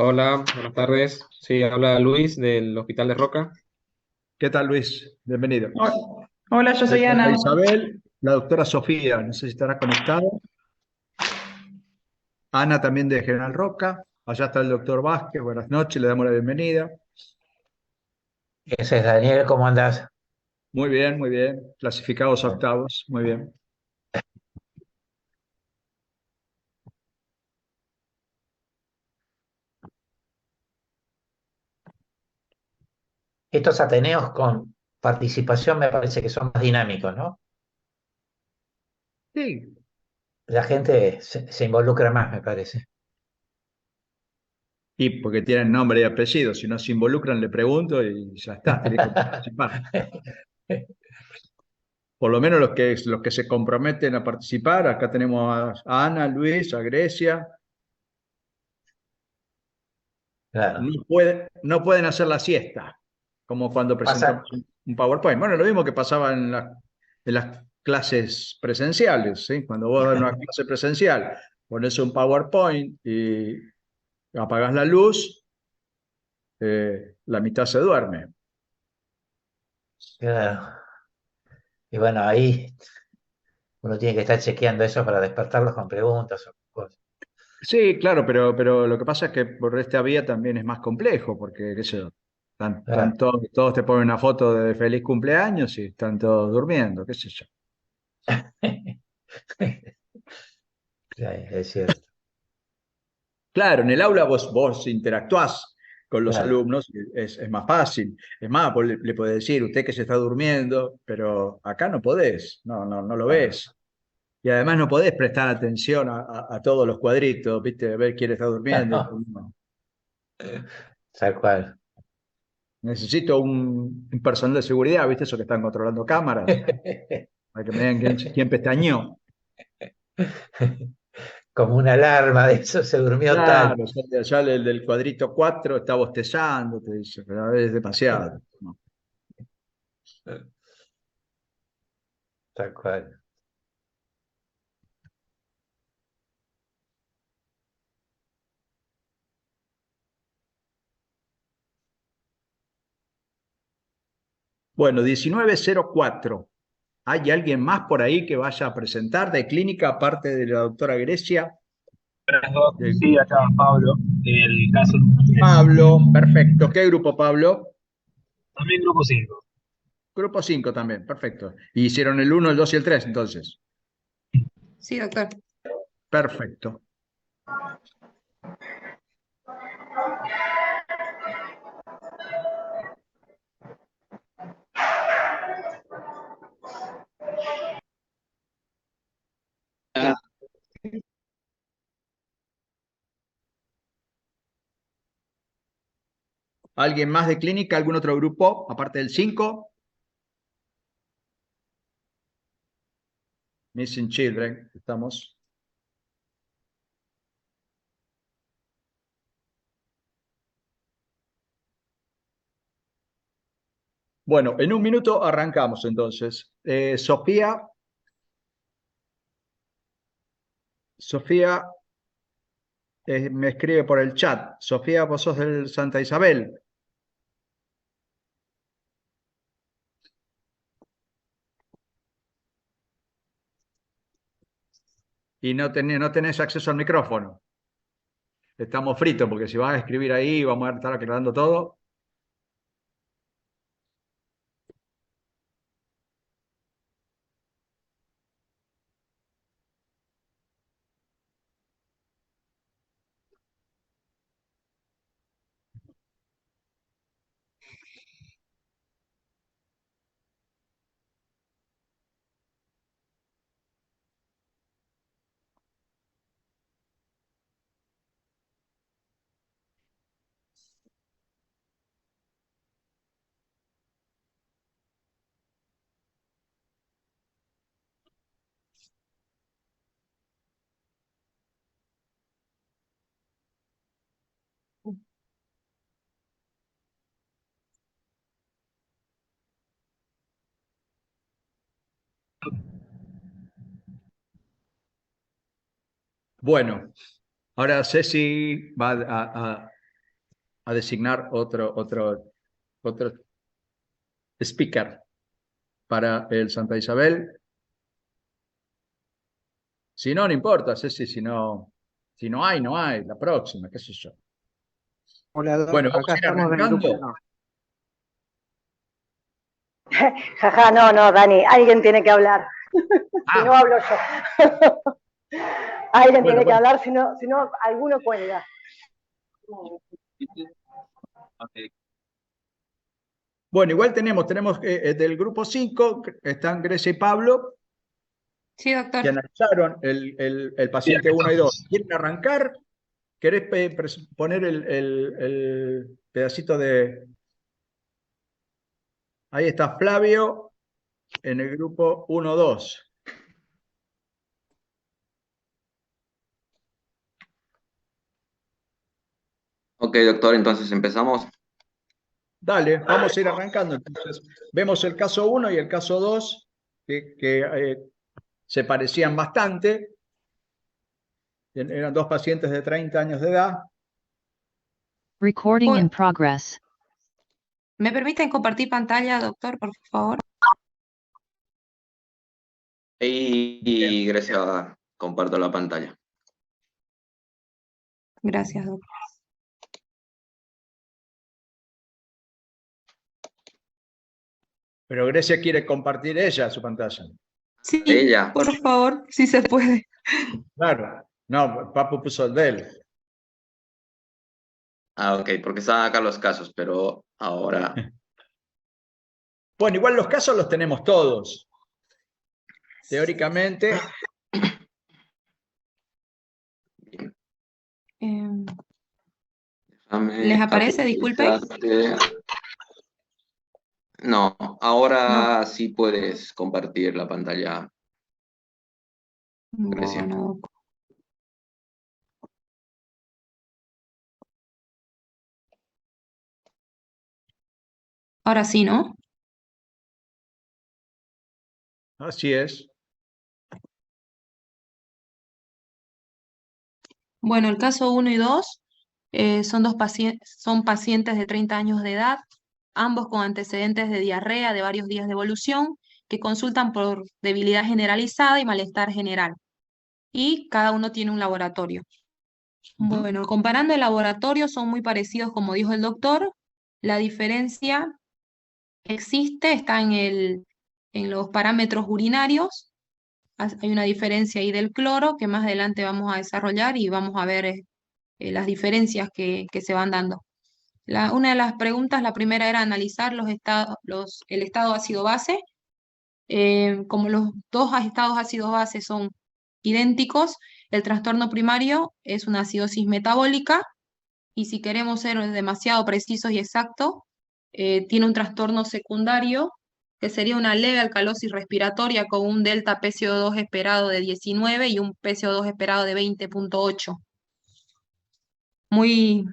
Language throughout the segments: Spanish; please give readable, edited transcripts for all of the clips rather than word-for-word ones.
Hola, buenas tardes. Sí, habla Luis del Hospital de Roca. ¿Qué tal, Luis? Bienvenido. Hola, yo De soy Santa Ana. Isabel, la doctora Sofía, no sé si estará conectada. Ana también de General Roca. Allá está el doctor Vázquez. Buenas noches, le damos la bienvenida. Ese es Daniel, ¿cómo andás? Muy bien, muy bien. Clasificados a octavos, muy bien. Estos Ateneos con participación me parece que son más dinámicos, ¿no? Sí, La gente se involucra más, me parece. y porque tienen nombre y apellido. Si no se involucran, le pregunto y ya está, tiene que participar. Por lo menos los que se comprometen a participar. Acá tenemos a Ana, Luis, a Grecia. Claro. No pueden hacer la siesta, como cuando presentamos Pasa, un PowerPoint. Bueno, lo mismo que pasaba en las clases presenciales, ¿sí? Cuando vos en una clase presencial pones un PowerPoint y apagás la luz, la mitad se duerme. claro. Y bueno, ahí uno tiene que estar chequeando eso para despertarlos con preguntas o cosas. Sí, claro, pero lo que pasa es que por esta vía también es más complejo, porque, qué sé yo, Claro. todos te ponen una foto de feliz cumpleaños y están todos durmiendo, qué sé yo. Sí, es cierto. Claro, en el aula vos interactuás con los Claro. alumnos, es más fácil. Es más, vos le podés decir, usted que se está durmiendo, pero acá no podés, no lo Claro. ves. Y además no podés prestar atención a todos los cuadritos, ¿viste? A ver quién está durmiendo. No, tal cual. Necesito un personal de seguridad, ¿viste? Eso que están controlando cámaras, para que me digan quién pestañeó. Como una alarma de eso, se durmió tal. Claro, ya el del cuadrito 4 está bostezando, te dice, pero es demasiado. ¿No? Tal cual. Bueno, 1904. ¿Hay alguien más por ahí que vaya a presentar de clínica, aparte de la doctora Grecia? Buenas dos, De sí, acá Pablo, el caso número 3. Pablo, perfecto. ¿Qué grupo, Pablo? También grupo 5. Grupo 5 también, perfecto. Y hicieron el uno, el 2 y el 3, entonces. Sí, doctor. Perfecto. ¿Alguien más de clínica? ¿Algún otro grupo, aparte del 5? Missing Children, estamos. Bueno, en un minuto arrancamos entonces. Sofía me escribe por el chat. Sofía, vos sos del Santa Isabel y no tenés acceso al micrófono. Estamos fritos porque si vas a escribir ahí vamos a estar aclarando todo. Bueno, ahora Ceci va a a designar otro speaker para el Santa Isabel. Si no, no importa, Ceci, si no hay, no hay, la próxima, qué sé yo. Hola, Doc. Bueno, vamos Acá a ir estamos del grupo arrancando. 1. Jaja, no, Dani, alguien tiene que hablar. Si no hablo yo. Alguien tiene que hablar, si no, alguno cuelga. Bueno, igual tenemos del grupo 5, están Grecia y Pablo, Sí, doctor. que analizaron el paciente 1 y 2. ¿Quieren arrancar? ¿Querés poner el pedacito de... Ahí está Flavio en el grupo 1-2. Ok, doctor, entonces empezamos. Dale, vamos a ir arrancando. Entonces, vemos el caso 1 y el caso 2, que se parecían bastante. Eran dos pacientes de 30 años de edad. Recording in progress. ¿Me permiten compartir pantalla, doctor, por favor? Y Grecia, comparto la pantalla. Gracias, doctor. Pero Grecia quiere compartir ella su pantalla. Sí, Ella. por favor, si se puede. Claro. No, Papu puso el de él. Ah, ok, porque estaban acá los casos, pero ahora... Bueno, igual los casos los tenemos todos. Teóricamente. ¿Les aparece? Disculpe. No, ahora sí puedes compartir la pantalla. Grecia. Bueno, ahora sí, ¿no? Así es. Bueno, el caso 1 y 2 son pacientes de 30 años de edad, ambos con antecedentes de diarrea de varios días de evolución, que consultan por debilidad generalizada y malestar general. Y cada uno tiene un laboratorio. Bueno, comparando el laboratorio, son muy parecidos, como dijo el doctor. La diferencia está en los parámetros urinarios. Hay una diferencia ahí del cloro que más adelante vamos a desarrollar y vamos a ver las diferencias que se van dando. Una de las preguntas, la primera era analizar el estado ácido-base. Como los dos estados ácido-base son idénticos, el trastorno primario es una acidosis metabólica y si queremos ser demasiado precisos y exactos, tiene un trastorno secundario que sería una leve alcalosis respiratoria con un delta PCO2 esperado de 19 y un PCO2 esperado de 20.8. Muy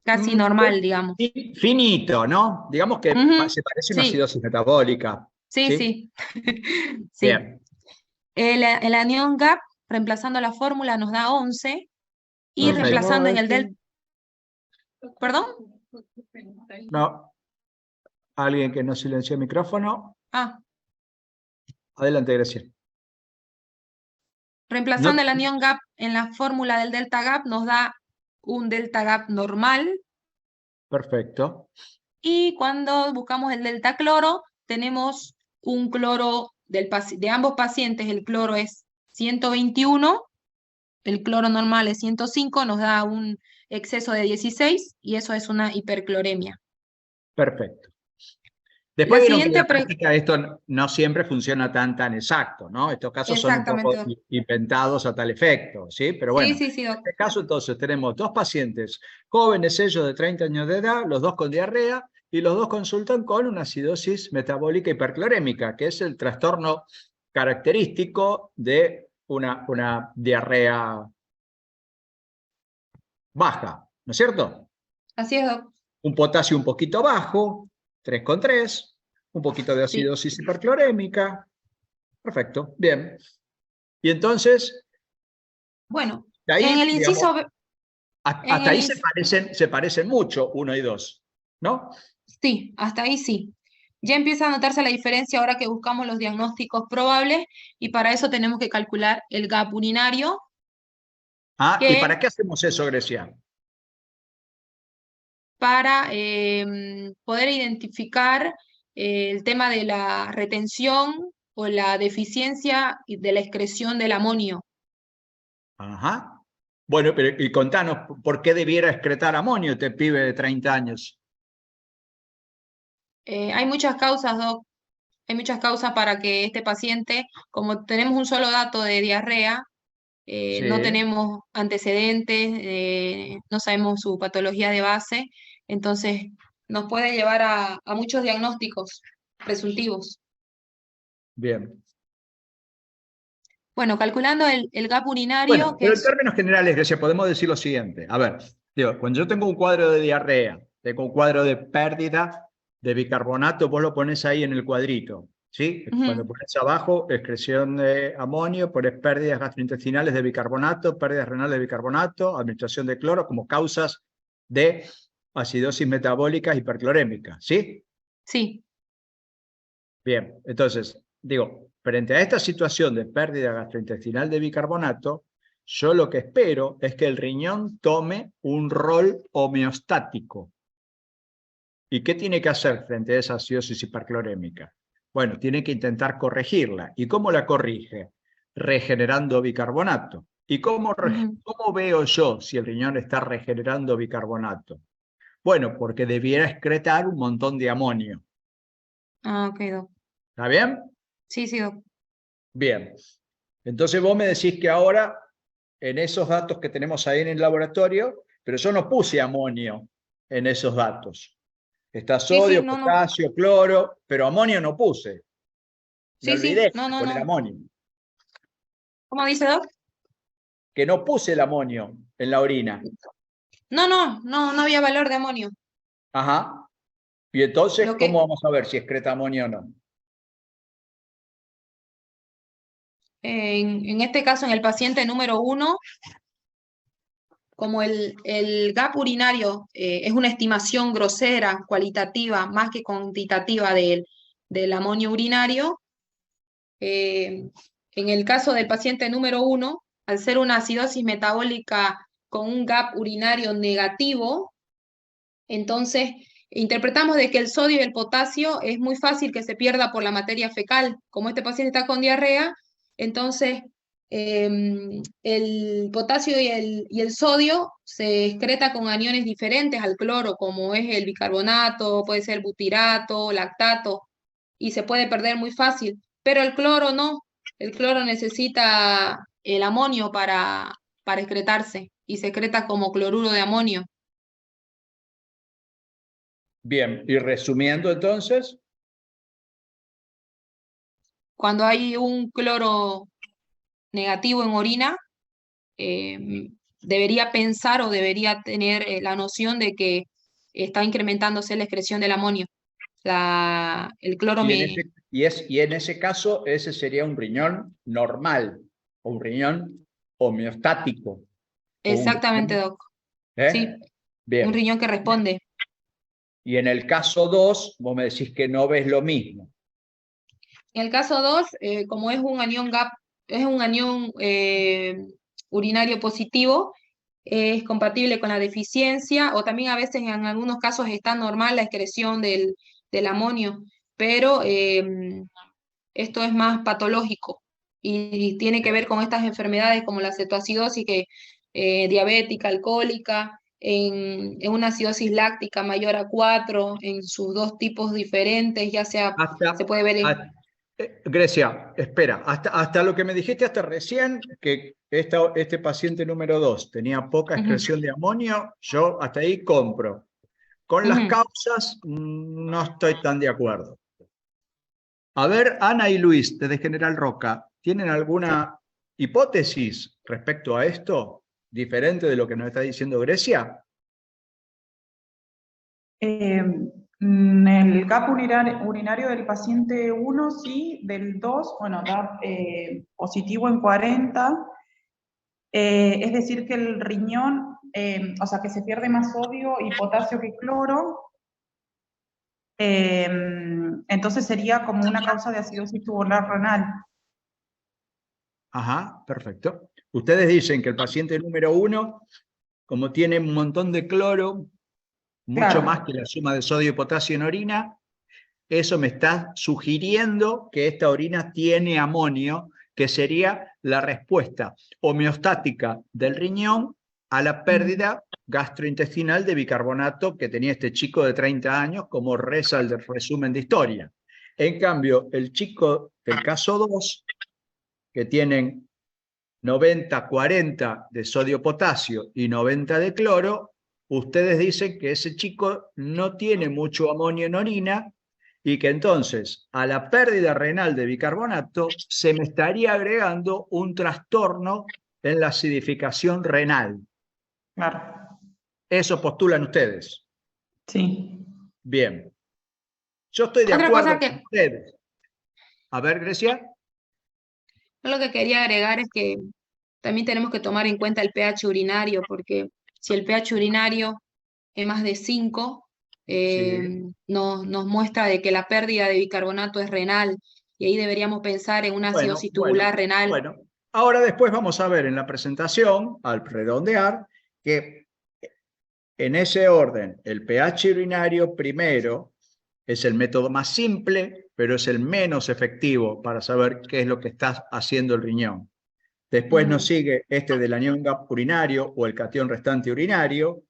casi normal, digamos. Finito, ¿no? Digamos que se parece a una Sí. acidosis metabólica. Sí. Sí. Bien. El anión GAP, reemplazando la fórmula, nos da 11 y Perfecto. reemplazando en el delta... ¿Perdón? No. Alguien que no silenció el micrófono. Ah, Adelante, Grecia. reemplazando el anión GAP en la fórmula del delta GAP nos da un delta GAP normal. Perfecto. Y cuando buscamos el delta cloro, tenemos un cloro de ambos pacientes, el cloro es 121, el cloro normal es 105, nos da un exceso de 16 y eso es una hipercloremia. Perfecto. Después La vieron que en siguiente la práctica esto no siempre funciona tan exacto, ¿no? Estos casos son un poco Exactamente. inventados a tal efecto, ¿sí? Pero bueno, Sí, en este caso entonces tenemos dos pacientes jóvenes, ellos de 30 años de edad, los dos con diarrea, y los dos consultan con una acidosis metabólica hiperclorémica, que es el trastorno característico de una diarrea baja, ¿no es cierto? Así es, Doc. Un potasio un poquito bajo, 3,3, un poquito de acidosis hiperclorémica. Perfecto, bien. Y entonces, Bueno, de ahí, en el inciso... Hasta ahí se parecen mucho 1 y 2, ¿no? Sí, hasta ahí sí. Ya empieza a notarse la diferencia ahora que buscamos los diagnósticos probables y para eso tenemos que calcular el gap urinario. ¿Y para qué hacemos eso, Grecia? Para poder identificar el tema de la retención o la deficiencia de la excreción del amonio. Ajá. Bueno, pero y contanos, ¿por qué debiera excretar amonio este pibe de 30 años? Hay muchas causas, Doc. Hay muchas causas para que este paciente, como tenemos un solo dato de diarrea, no Sí. tenemos antecedentes, no sabemos su patología de base, entonces nos puede llevar a muchos diagnósticos presuntivos. Bien. Bueno, calculando el gap urinario, Bueno, pero en términos generales, Grecia, podemos decir lo siguiente. A ver, digo, cuando yo tengo un cuadro de diarrea, tengo un cuadro de pérdida de bicarbonato, vos lo pones ahí en el cuadrito, ¿sí? Cuando pones abajo, excreción de amonio, pones pérdidas gastrointestinales de bicarbonato, pérdidas renales de bicarbonato, administración de cloro como causas de acidosis metabólicas hiperclorémicas, ¿sí? Sí. Bien, entonces, digo, frente a esta situación de pérdida gastrointestinal de bicarbonato, yo lo que espero es que el riñón tome un rol homeostático. ¿Y qué tiene que hacer frente a esa acidosis hiperclorémica? Bueno, tiene que intentar corregirla. ¿Y cómo la corrige? Regenerando bicarbonato. ¿Y cómo veo yo si el riñón está regenerando bicarbonato? Bueno, porque debiera excretar un montón de amonio. Ah, ok, Doc. ¿Está bien? Sí, sí, Doc. Bien. Entonces vos me decís que ahora, en esos datos que tenemos ahí en el laboratorio, pero yo no puse amonio en esos datos. Está sodio, potasio, cloro, pero amonio no puse. Me olvidé de poner amonio. ¿Cómo dice, Doc? Que no puse el amonio en la orina. No había valor de amonio. Ajá. Y entonces, ¿cómo vamos a ver si excreta amonio o no? En este caso, en el paciente número 1, como el gap urinario es una estimación grosera, cualitativa, más que cuantitativa del amonio urinario, en el caso del paciente número 1, al ser una acidosis metabólica con un gap urinario negativo, entonces interpretamos de que el sodio y el potasio es muy fácil que se pierda por la materia fecal. Como este paciente está con diarrea, entonces el potasio y el sodio se excreta con aniones diferentes al cloro, como es el bicarbonato, puede ser butirato, lactato, y se puede perder muy fácil. Pero el cloro no, el cloro necesita el amonio para excretarse, y se excreta como cloruro de amonio. Bien, y resumiendo entonces. Cuando hay un cloro negativo en orina, debería pensar o debería tener la noción de que está incrementándose la excreción del amonio. El cloro y en ese caso, ese sería un riñón normal, o un riñón homeostático. Exactamente, Doc. Sí, bien. Un riñón que responde. Y en el caso 2, vos me decís que no ves lo mismo. En el caso 2, como es un anión GAP, es un anión urinario positivo, es compatible con la deficiencia, o también a veces en algunos casos está normal la excreción del amonio, pero esto es más patológico y tiene que ver con estas enfermedades como la cetoacidosis, diabética, alcohólica, en una acidosis láctica mayor a 4, en sus dos tipos diferentes, ya sea, se puede ver en... Grecia, espera, hasta lo que me dijiste hasta recién, que este paciente número 2 tenía poca excreción de amonio, yo hasta ahí compro. Con las causas no estoy tan de acuerdo. A ver, Ana y Luis, desde General Roca, ¿tienen alguna hipótesis respecto a esto, diferente de lo que nos está diciendo Grecia? El gap urinario del paciente 1, sí, del 2, bueno, da positivo en 40, es decir que el riñón o sea, que se pierde más sodio y potasio que cloro, entonces sería como una causa de acidosis tubular renal. Ajá, perfecto. Ustedes dicen que el paciente número 1, como tiene un montón de cloro, mucho Claro. más que la suma de sodio y potasio en orina, eso me está sugiriendo que esta orina tiene amonio, que sería la respuesta homeostática del riñón a la pérdida gastrointestinal de bicarbonato que tenía este chico de 30 años, como reza el resumen de historia. En cambio, el chico del caso 2, que tienen 90-40 de sodio-potasio y 90 de cloro, ustedes dicen que ese chico no tiene mucho amonio en orina y que entonces a la pérdida renal de bicarbonato se me estaría agregando un trastorno en la acidificación renal. Claro. ¿Eso postulan ustedes? Sí. Bien. Yo estoy de Otra acuerdo cosa con ustedes. A ver, Grecia. Lo que quería agregar es que también tenemos que tomar en cuenta el pH urinario, porque si el pH urinario es más de 5, nos muestra de que la pérdida de bicarbonato es renal, y ahí deberíamos pensar en una acidosis tubular renal. Bueno, ahora después vamos a ver en la presentación, al redondear, que en ese orden, el pH urinario primero es el método más simple, pero es el menos efectivo para saber qué es lo que está haciendo el riñón. Después nos sigue este del anión urinario o el catión restante urinario,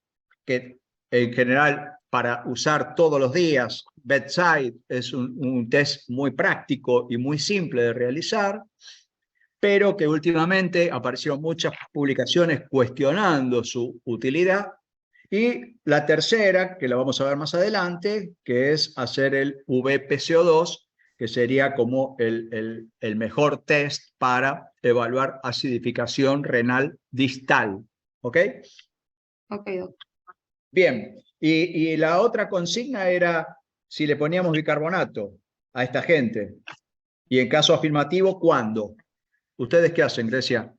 que en general para usar todos los días, bedside, es un test muy práctico y muy simple de realizar, pero que últimamente aparecieron muchas publicaciones cuestionando su utilidad. Y la tercera, que la vamos a ver más adelante, que es hacer el VPCO2, que sería como el mejor test para evaluar acidificación renal distal. ¿Ok? Ok, doctor. Bien, y la otra consigna era si le poníamos bicarbonato a esta gente. Y en caso afirmativo, ¿cuándo? ¿Ustedes qué hacen, Grecia?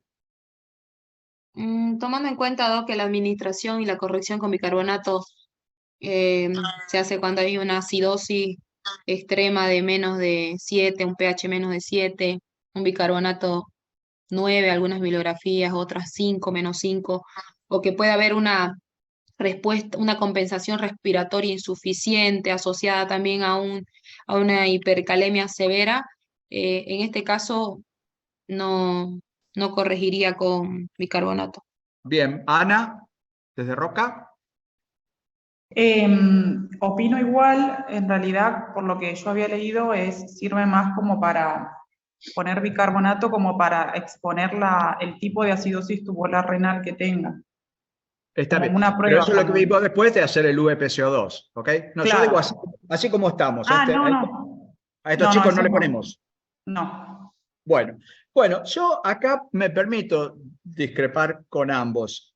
Tomando en cuenta, Doc, que la administración y la corrección con bicarbonato se hace cuando hay una acidosis extrema de menos de 7, un pH menos de 7, un bicarbonato 9, algunas bibliografías, otras 5, menos 5, o que puede haber una respuesta, una compensación respiratoria insuficiente asociada también a una hipercalemia severa. En este caso no corregiría con bicarbonato. Bien, Ana, desde Roca. Opino igual, en realidad, por lo que yo había leído, sirve más como para poner bicarbonato, como para exponer el tipo de acidosis tubular renal que tenga. Está Como bien, una pero prueba. eso es lo que vimos después de hacer el VPCO2, ¿ok? No, yo Claro. digo así como estamos. No. A estos No, chicos eso no le no. ponemos. No. Bueno, yo acá me permito discrepar con ambos.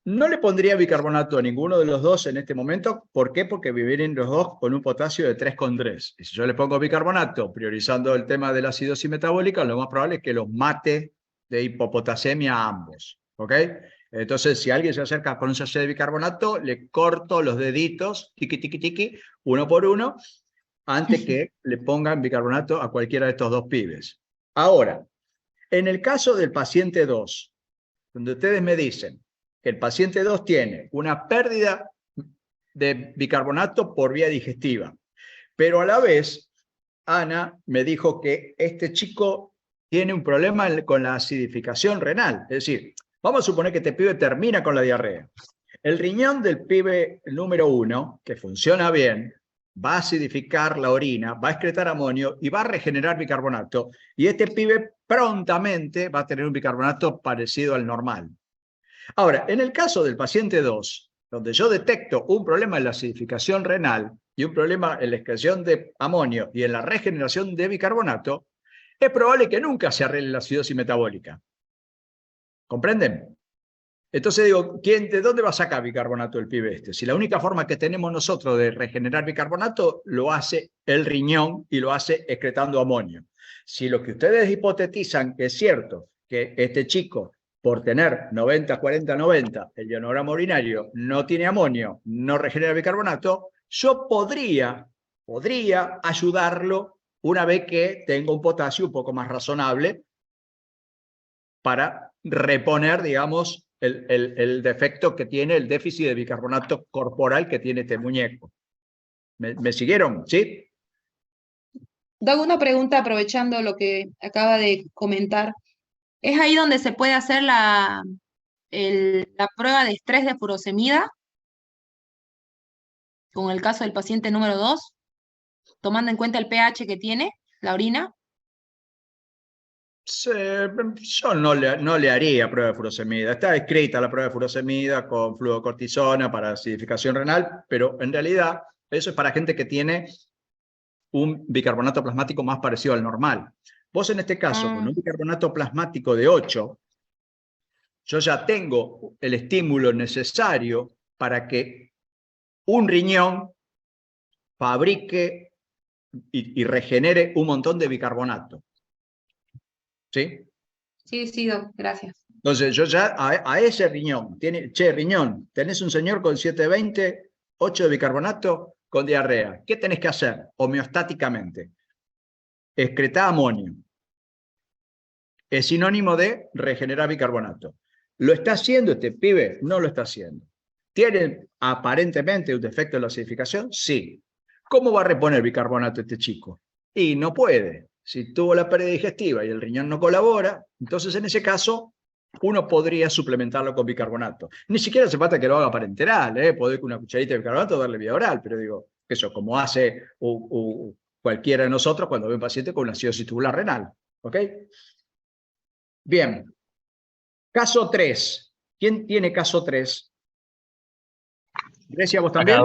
No le pondría bicarbonato a ninguno de los dos en este momento. ¿Por qué? Porque vivirían los dos con un potasio de 3,3. Y si yo le pongo bicarbonato, priorizando el tema de la acidosis metabólica, lo más probable es que los mate de hipopotasemia a ambos. ¿Ok? Entonces, si alguien se acerca con un sachet de bicarbonato, le corto los deditos, tiqui, tiqui, tiqui, uno por uno, antes que le pongan bicarbonato a cualquiera de estos dos pibes. Ahora, en el caso del paciente 2, donde ustedes me dicen que el paciente 2 tiene una pérdida de bicarbonato por vía digestiva, pero a la vez, Ana me dijo que este chico tiene un problema con la acidificación renal. Es decir, vamos a suponer que este pibe termina con la diarrea. El riñón del pibe número 1, que funciona bien, va a acidificar la orina, va a excretar amonio y va a regenerar bicarbonato. Y este pibe prontamente va a tener un bicarbonato parecido al normal. Ahora, en el caso del paciente 2, donde yo detecto un problema en la acidificación renal y un problema en la excreción de amonio y en la regeneración de bicarbonato, es probable que nunca se arregle la acidosis metabólica. ¿Comprenden? Entonces digo, ¿de dónde va a sacar bicarbonato el pibe este? Si la única forma que tenemos nosotros de regenerar bicarbonato lo hace el riñón y lo hace excretando amonio. Si lo que ustedes hipotetizan que es cierto, que este chico por tener 90, 40, 90, el ionograma urinario no tiene amonio, no regenera bicarbonato, yo podría ayudarlo una vez que tenga un potasio un poco más razonable para reponer, digamos, el defecto que tiene, el déficit de bicarbonato corporal que tiene este muñeco. ¿Me siguieron? ¿Sí? Doug, una pregunta aprovechando lo que acaba de comentar. ¿Es ahí donde se puede hacer la prueba de estrés de furosemida? Con el caso del paciente número 2, tomando en cuenta el pH que tiene la orina. Yo no le haría prueba de furosemida. Está escrita la prueba de furosemida con fluocortisona para acidificación renal, pero en realidad eso es para gente que tiene un bicarbonato plasmático más parecido al normal. Vos en este caso, con un bicarbonato plasmático de 8, yo ya tengo el estímulo necesario para que un riñón fabrique y regenere un montón de bicarbonato. ¿Sí? Sí, Doc, gracias. Entonces yo ya a ese riñón, riñón, tenés un señor con 720, 8 de bicarbonato con diarrea. ¿Qué tenés que hacer homeostáticamente? Excretá amonio. Es sinónimo de regenerar bicarbonato. ¿Lo está haciendo este pibe? No lo está haciendo. ¿Tiene aparentemente un defecto en la acidificación? Sí. ¿Cómo va a reponer bicarbonato este chico? Y no puede. Si tuvo la pérdida digestiva y el riñón no colabora, entonces en ese caso uno podría suplementarlo con bicarbonato. Ni siquiera hace falta que lo haga parenteral, poder con una cucharita de bicarbonato darle vía oral, pero digo, eso como hace cualquiera de nosotros cuando ve un paciente con una acidosis tubular renal. ¿Ok? Bien. Caso 3. ¿Quién tiene caso 3? Grecia, ¿vos también?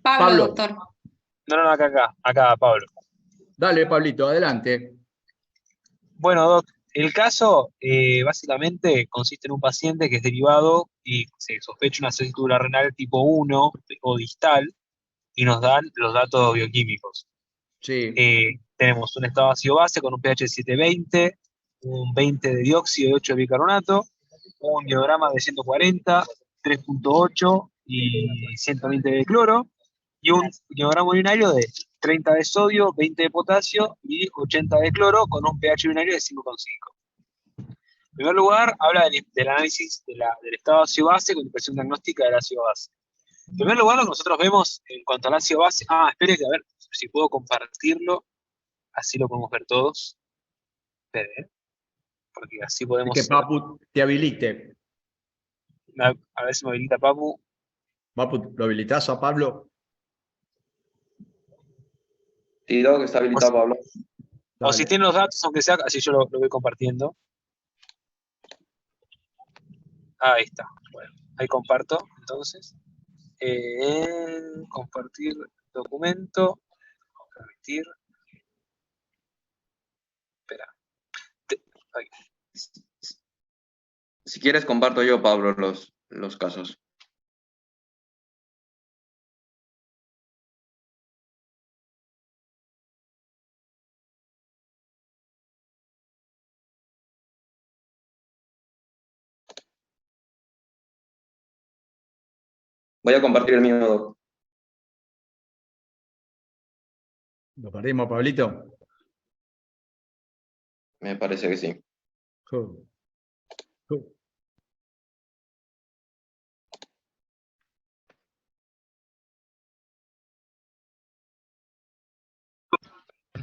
Pablo, doctor. No, acá, Pablo. Dale, Pablito, adelante. Bueno, Doc, el caso básicamente consiste en un paciente que es derivado y se sospecha una acidosis tubular renal tipo 1 o distal y nos dan los datos bioquímicos. Sí. Tenemos un estado ácido base con un pH de 720, un 20 de dióxido y 8 de bicarbonato, un ionograma de 140, 3.8 y 120 de cloro, y un ionograma urinario de 30 de sodio, 20 de potasio y 80 de cloro con un pH urinario de 5,5. En primer lugar, habla del análisis del estado ácido base con impresión diagnóstica del ácido base. En primer lugar, lo que nosotros vemos en cuanto al ácido base... espere que a ver si puedo compartirlo, así lo podemos ver todos. Espere, porque así podemos... Que Papu te habilite. A ver si me habilita Papu. Papu, ¿lo habilitás a Pablo? Sí, Doc, está habilitado Pablo. O si tiene los datos, aunque sea, así yo lo voy compartiendo. Ahí está. Bueno, ahí comparto, entonces. Compartir documento. Permitir. Espera. Ahí. Si quieres, comparto yo, Pablo, los casos. Voy a compartir el mío, Doc. ¿Lo perdimos, Pablito? Me parece que sí.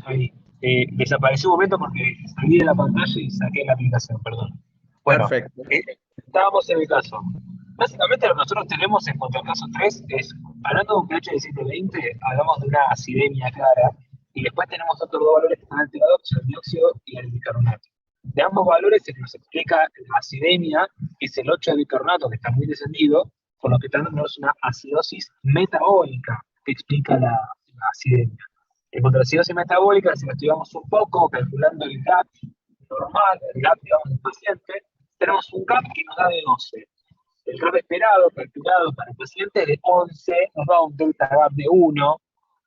Ahí. Desapareció un momento porque salí de la pantalla y saqué la aplicación, perdón. Bueno, perfecto. Estábamos en el caso. Básicamente lo que nosotros tenemos en cuanto al caso 3 es, hablando de un pH de 720, hablamos de una acidemia clara, y después tenemos otros dos valores que están alterados, el dióxido y el bicarbonato. De ambos valores se nos explica la acidemia, que es el 8 de bicarbonato, que está muy descendido, por lo que tenemos una acidosis metabólica que explica la acidemia. En cuanto a la acidosis metabólica, si la estudiamos un poco, calculando el GAP normal, el GAP, digamos, del paciente, tenemos un GAP que nos da de 12. El GAP esperado, calculado para el paciente, de 11, nos da un delta GAP de 1,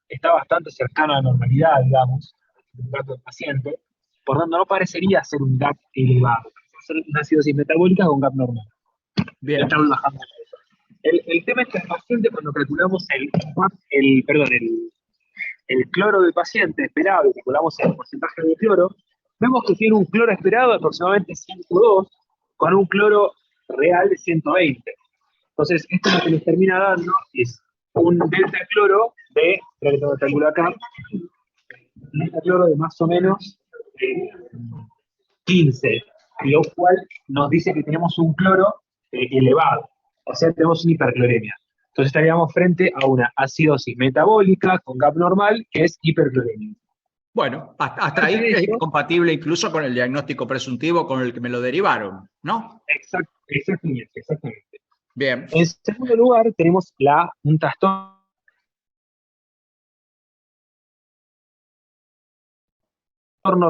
está bastante cercano a la normalidad, digamos, el GAP del paciente, por tanto no parecería ser un GAP elevado. hacer una acidosis metabólica con GAP normal. Bien. Estamos bajando eso. El tema es que el paciente, cuando calculamos el cloro del paciente esperado y calculamos el porcentaje de cloro, vemos que tiene un cloro esperado de aproximadamente 102 con un cloro real de 120. Entonces, esto lo que nos termina dando es un delta cloro de, creo que tengo que calcular acá, un delta cloro de más o menos 15, lo cual nos dice que tenemos un cloro elevado, o sea, tenemos una hipercloremia. Entonces estaríamos frente a una acidosis metabólica con GAP normal, que es hipercloremia. Bueno, hasta ahí es compatible incluso con el diagnóstico presuntivo con el que me lo derivaron, ¿no? Exactamente. Bien. En segundo lugar, tenemos un trastorno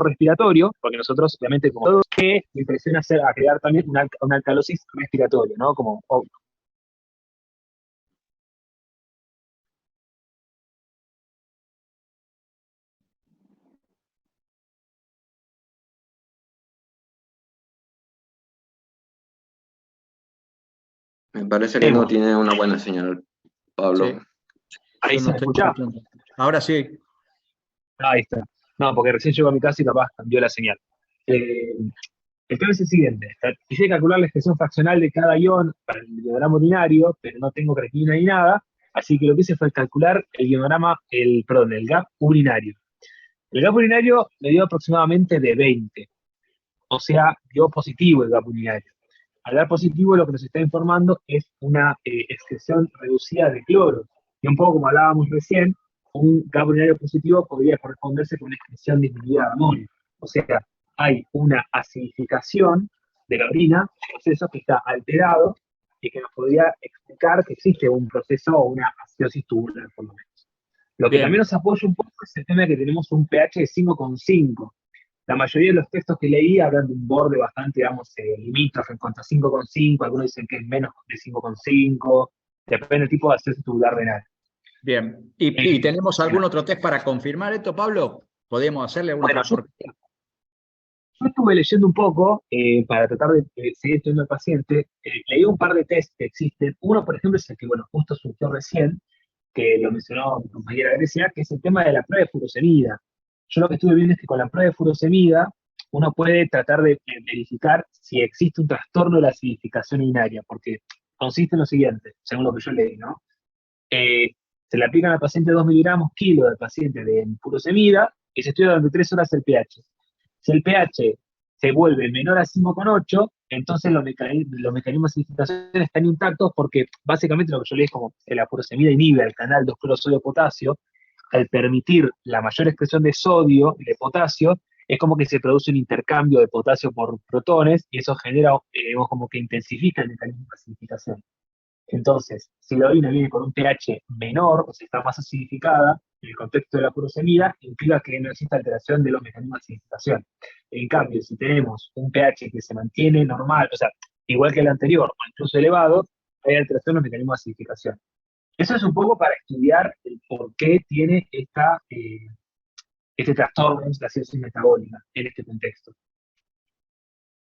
respiratorio, porque nosotros, obviamente, como todos, que me impresiona a crear también una alcalosis respiratoria, ¿no? Como Me parece que no tiene una buena señal, Pablo. Sí. Ahí Yo se no me estoy escucha. escuchando. Ahora sí. Ahí está. No, porque recién llegó a mi casa y capaz cambió la señal. El tema es el siguiente. Quise calcular la expresión fraccional de cada ion para el diagrama urinario, pero no tengo creatinina ni nada, así que lo que hice fue calcular el GAP urinario. El GAP urinario me dio aproximadamente de 20, o sea, dio positivo el GAP urinario. Al dar positivo, lo que nos está informando es una excreción reducida de cloro. Y un poco como hablábamos recién, un GAP urinario positivo podría corresponderse con una excreción disminuida de amonio. O sea, hay una acidificación de la orina, un proceso que está alterado y que nos podría explicar que existe un proceso o una acidosis tubular, por lo menos. Lo que Bien. también nos apoya un poco es el tema de que tenemos un pH de 5,5. La mayoría de los textos que leí hablan de un borde bastante, digamos, limítrofe en cuanto a 5,5, algunos dicen que es menos de 5,5, depende del tipo de acidosis tubular renal. Bien. ¿Y tenemos algún otro test para confirmar esto, Pablo? ¿Podemos hacerle alguna Bueno, otra? yo estuve leyendo un poco para tratar de seguir estudiando al paciente. Leí un par de test que existen. Uno, por ejemplo, es el que, bueno, justo surgió recién, que lo mencionó mi compañera Grecia, que es el tema de la prueba de furosemida. Yo lo que estuve viendo es que con la prueba de furosemida uno puede tratar de verificar si existe un trastorno de la acidificación urinaria, porque consiste en lo siguiente, según lo que yo leí, ¿no? Se le aplican al paciente 2 miligramos kilo del paciente de furosemida y se estudia durante 3 horas el pH. Si el pH se vuelve menor a 5,8, entonces los mecanismos de acidificación están intactos porque básicamente lo que yo leí es como que la furosemida inhibe el canal 2-cloro-sodio-potasio. Al permitir la mayor expresión de sodio y de potasio, es como que se produce un intercambio de potasio por protones y eso genera, como que intensifica el mecanismo de acidificación. Entonces, si la orina viene con un pH menor, o sea, está más acidificada, en el contexto de la furosemida, implica que no existe alteración de los mecanismos de acidificación. En cambio, si tenemos un pH que se mantiene normal, o sea, igual que el anterior, o incluso elevado, hay alteración de los mecanismos de acidificación. Eso es un poco para estudiar el por qué tiene este trastorno de la acidosis metabólica en este contexto.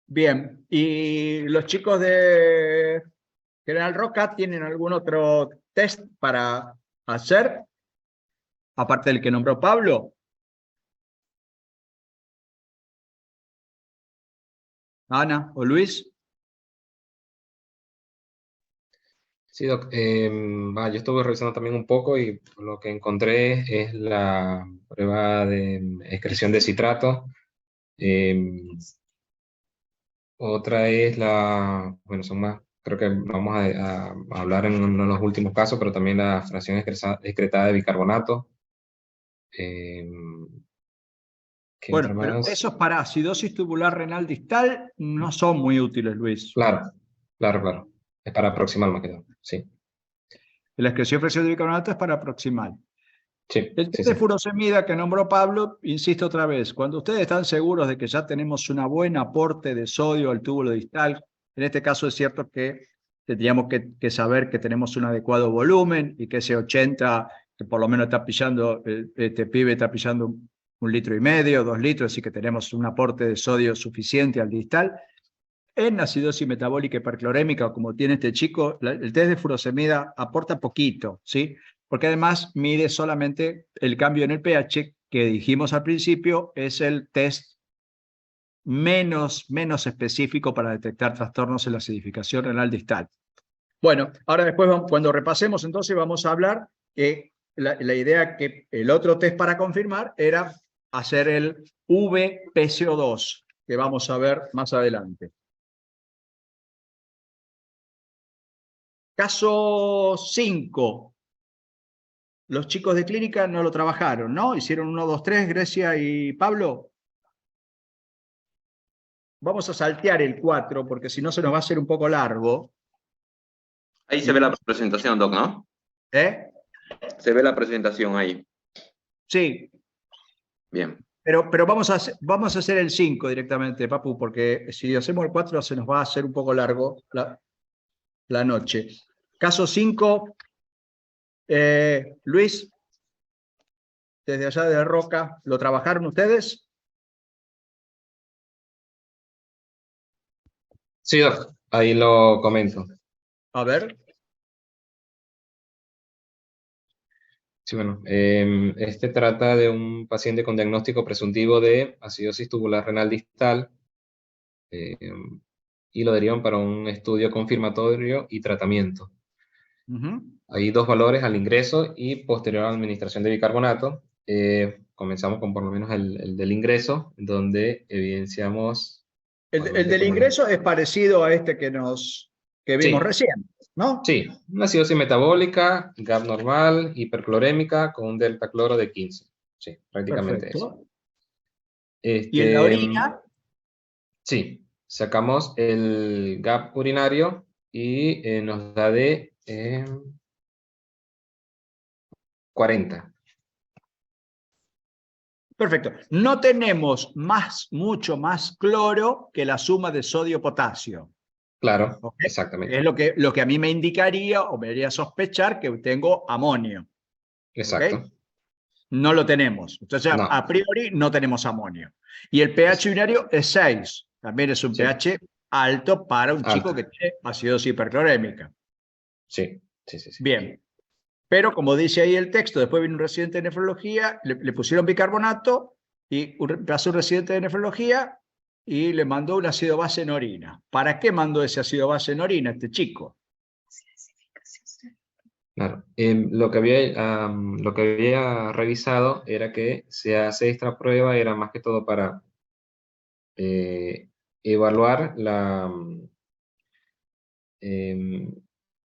Bien. ¿Y los chicos de General Roca tienen algún otro test para hacer? Aparte del que nombró Pablo. Ana o Luis. Sí, Doc. Yo estuve revisando también un poco y lo que encontré es la prueba de excreción de citrato. Otra es bueno, son más, creo que vamos a hablar en uno de los últimos casos, pero también la fracción excretada de bicarbonato. Bueno, pero esos para acidosis tubular renal distal no son muy útiles, Luis. Claro. Es para aproximar más que todo, sí. La excreción fracción de bicarbonato es para aproximar. Sí, El test de furosemida que nombró Pablo, insisto otra vez, cuando ustedes están seguros de que ya tenemos un buen aporte de sodio al túbulo distal, en este caso es cierto que tendríamos que saber que tenemos un adecuado volumen y que ese 80, que por lo menos está pillando, este pibe está pillando 1,5 litros, 2 litros, así que tenemos un aporte de sodio suficiente al distal. En acidosis metabólica hiperclorémica, como tiene este chico, el test de furosemida aporta poquito, ¿sí? Porque además mide solamente el cambio en el pH, que dijimos al principio, es el test menos específico para detectar trastornos en la acidificación renal distal. Bueno, ahora después, cuando repasemos, entonces vamos a hablar que la idea que el otro test para confirmar era hacer el VPCO2, que vamos a ver más adelante. Caso 5. Los chicos de clínica no lo trabajaron, ¿no? Hicieron 1, 2, 3, Grecia y Pablo. Vamos a saltear el 4, porque si no se nos va a hacer un poco largo. Ahí se ve la presentación, Doc, ¿no? ¿Eh? Se ve la presentación ahí. Sí. Bien. Pero vamos a hacer el 5 directamente, Papu, porque si hacemos el 4 se nos va a hacer un poco largo la noche. Caso 5, Luis, desde allá de Roca, ¿lo trabajaron ustedes? Sí, Doc, ahí lo comento. A ver. Sí, bueno, este trata de un paciente con diagnóstico presuntivo de acidosis tubular renal distal y lo derivan para un estudio confirmatorio y tratamiento. Hay 2 valores al ingreso y posterior a la administración de bicarbonato. Comenzamos con por lo menos el del ingreso, donde evidenciamos... El del ingreso es parecido a este que vimos recién, ¿no? Sí, una acidosis metabólica, GAP normal, hiperclorémica, con un delta cloro de 15. Sí, prácticamente perfecto. eso. ¿Y en la orina? Sí, sacamos el GAP urinario y nos da de 40. Perfecto. No tenemos mucho más cloro que la suma de sodio-potasio. Claro, ¿Okay? exactamente. Es lo que a mí me indicaría o me haría sospechar que tengo amonio. Exacto. ¿Okay? No lo tenemos. Entonces, No. a priori, no tenemos amonio. Y el pH urinario es 6. También es un pH alto para un chico que tiene acidosis hiperclorémica. Sí. Bien. Pero como dice ahí el texto, después viene un residente de nefrología, le pusieron bicarbonato y pasó un residente de nefrología y le mandó un ácido base en orina. ¿Para qué mandó ese ácido base en orina este chico? Claro. Lo que había revisado era que se hace esta prueba, era más que todo para evaluar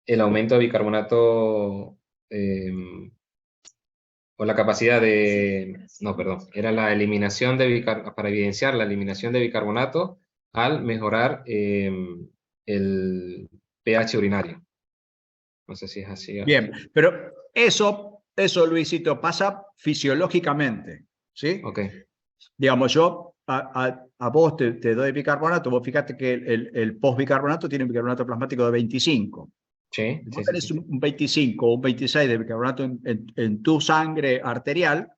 el aumento de bicarbonato o la capacidad de... No, perdón. Era la eliminación de para evidenciar la eliminación de bicarbonato al mejorar el pH urinario. No sé si es así. Bien, pero eso Luisito, pasa fisiológicamente, ¿sí? Ok. Digamos, yo a vos te doy bicarbonato, vos fíjate que el post-bicarbonato tiene un bicarbonato plasmático de 25. Sí, Si vos tenés un 25 o un 26 de bicarbonato en tu sangre arterial,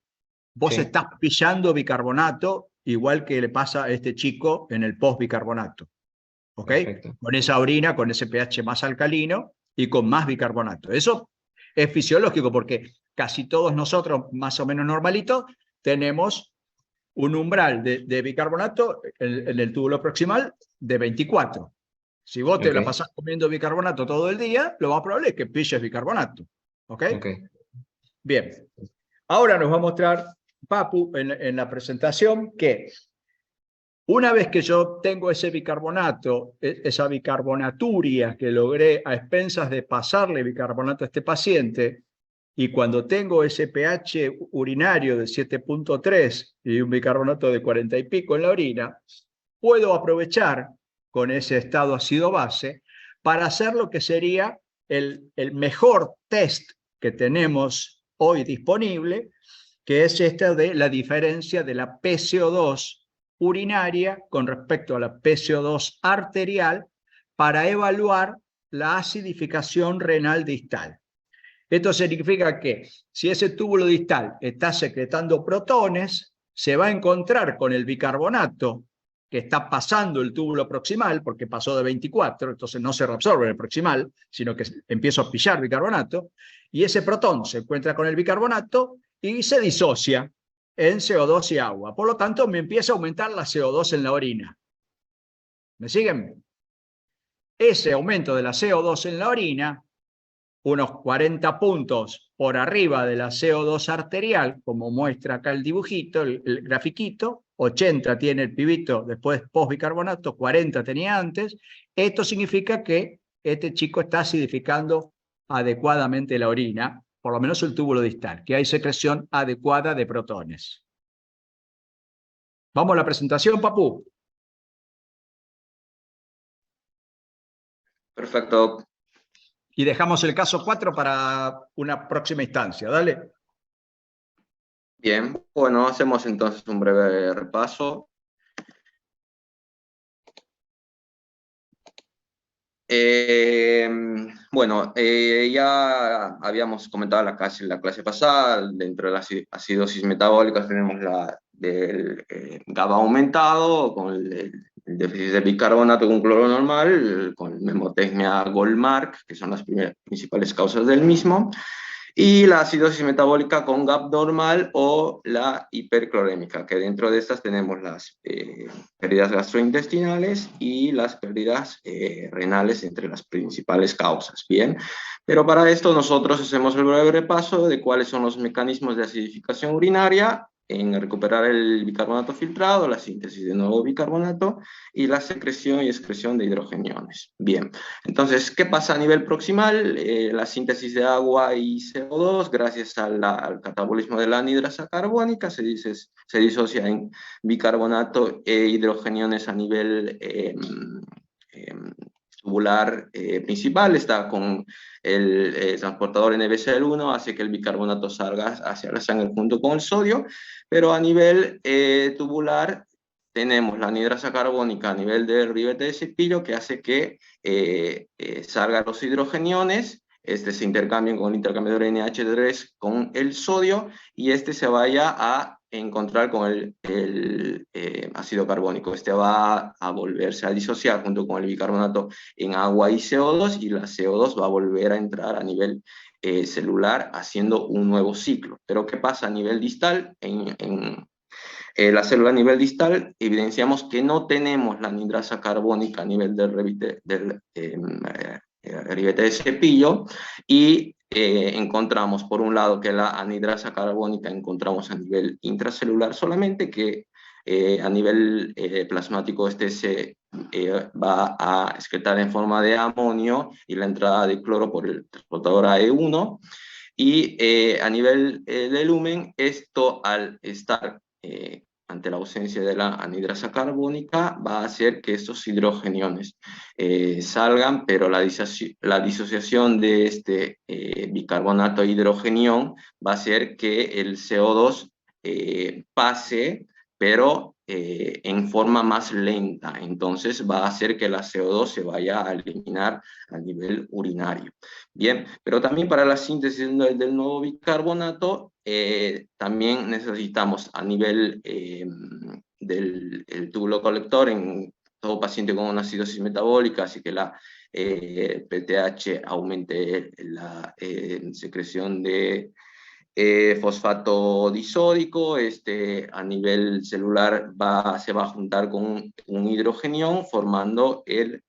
vos estás pillando bicarbonato igual que le pasa a este chico en el post-bicarbonato. ¿Ok? Perfecto. Con esa orina, con ese pH más alcalino y con más bicarbonato. Eso es fisiológico porque casi todos nosotros, más o menos normalitos, tenemos un umbral de bicarbonato en el túbulo proximal de 24. Si vos te la pasás comiendo bicarbonato todo el día, lo más probable es que pilles bicarbonato. ¿Ok? Bien. Ahora nos va a mostrar Papu en la presentación que una vez que yo tengo ese bicarbonato, esa bicarbonaturia que logré a expensas de pasarle bicarbonato a este paciente, y cuando tengo ese pH urinario de 7.3 y un bicarbonato de 40 y pico en la orina, puedo aprovechar con ese estado ácido-base para hacer lo que sería el mejor test que tenemos hoy disponible, que es esta de la diferencia de la PCO2 urinaria con respecto a la PCO2 arterial para evaluar la acidificación renal distal. Esto significa que si ese túbulo distal está secretando protones, se va a encontrar con el bicarbonato que está pasando el túbulo proximal, porque pasó de 24, entonces no se reabsorbe en el proximal, sino que empiezo a pillar bicarbonato, y ese protón se encuentra con el bicarbonato y se disocia en CO2 y agua. Por lo tanto, me empieza a aumentar la CO2 en la orina. ¿Me siguen? Ese aumento de la CO2 en la orina, unos 40 puntos por arriba de la CO2 arterial, como muestra acá el dibujito, el grafiquito, 80 tiene el pibito después post-bicarbonato, 40 tenía antes. Esto significa que este chico está acidificando adecuadamente la orina, por lo menos el túbulo distal, que hay secreción adecuada de protones. Vamos a la presentación, Papu. Perfecto. Y dejamos el caso 4 para una próxima instancia. Dale. Bien, bueno, hacemos entonces un breve repaso. Bueno, ya habíamos comentado en la clase pasada, dentro de las acidosis metabólicas tenemos la del GABA aumentado, con el déficit de bicarbonato con cloro normal, con memotecnia Goldmark, que son las principales causas del mismo, y la acidosis metabólica con GAP normal o la hiperclorémica, que dentro de estas tenemos las pérdidas gastrointestinales y las pérdidas renales entre las principales causas. Bien, pero para esto nosotros hacemos el breve repaso de cuáles son los mecanismos de acidificación urinaria en recuperar el bicarbonato filtrado, la síntesis de nuevo bicarbonato y la secreción y excreción de hidrogeniones. Bien, entonces, ¿qué pasa a nivel proximal? La síntesis de agua y CO2, gracias al catabolismo de la anhidrasa carbónica, se disocia en bicarbonato e hidrogeniones a nivel tubular principal, está con el transportador NBCl1, hace que el bicarbonato salga hacia la sangre junto con el sodio, pero a nivel tubular tenemos la anhidrasa carbónica a nivel del ribete de cepillo que hace que salgan los hidrogeniones, se intercambien con el intercambiador NH3 con el sodio y se vaya a encontrar con el ácido carbónico. Va a volverse a disociar junto con el bicarbonato en agua y CO2 y la CO2 va a volver a entrar a nivel celular haciendo un nuevo ciclo. Pero ¿qué pasa a nivel distal? En la célula a nivel distal evidenciamos que no tenemos la anhidrasa carbónica a nivel del ribete de cepillo y encontramos por un lado que la anhidrasa carbónica encontramos a nivel intracelular solamente, que a nivel plasmático se va a excretar en forma de amonio y la entrada de cloro por el transportador AE1 y a nivel de lumen esto al estar ante la ausencia de la anhidrasa carbónica, va a hacer que estos hidrogeniones salgan, pero la disociación de bicarbonato e hidrogenión va a hacer que el CO2 pase, pero en forma más lenta. Entonces va a hacer que la CO2 se vaya a eliminar a nivel urinario. Bien, pero también para la síntesis del nuevo bicarbonato, también necesitamos a nivel del túbulo colector en todo paciente con una acidosis metabólica, así que la PTH aumente la secreción de fosfato disódico, a nivel celular se va a juntar con un hidrogenión formando el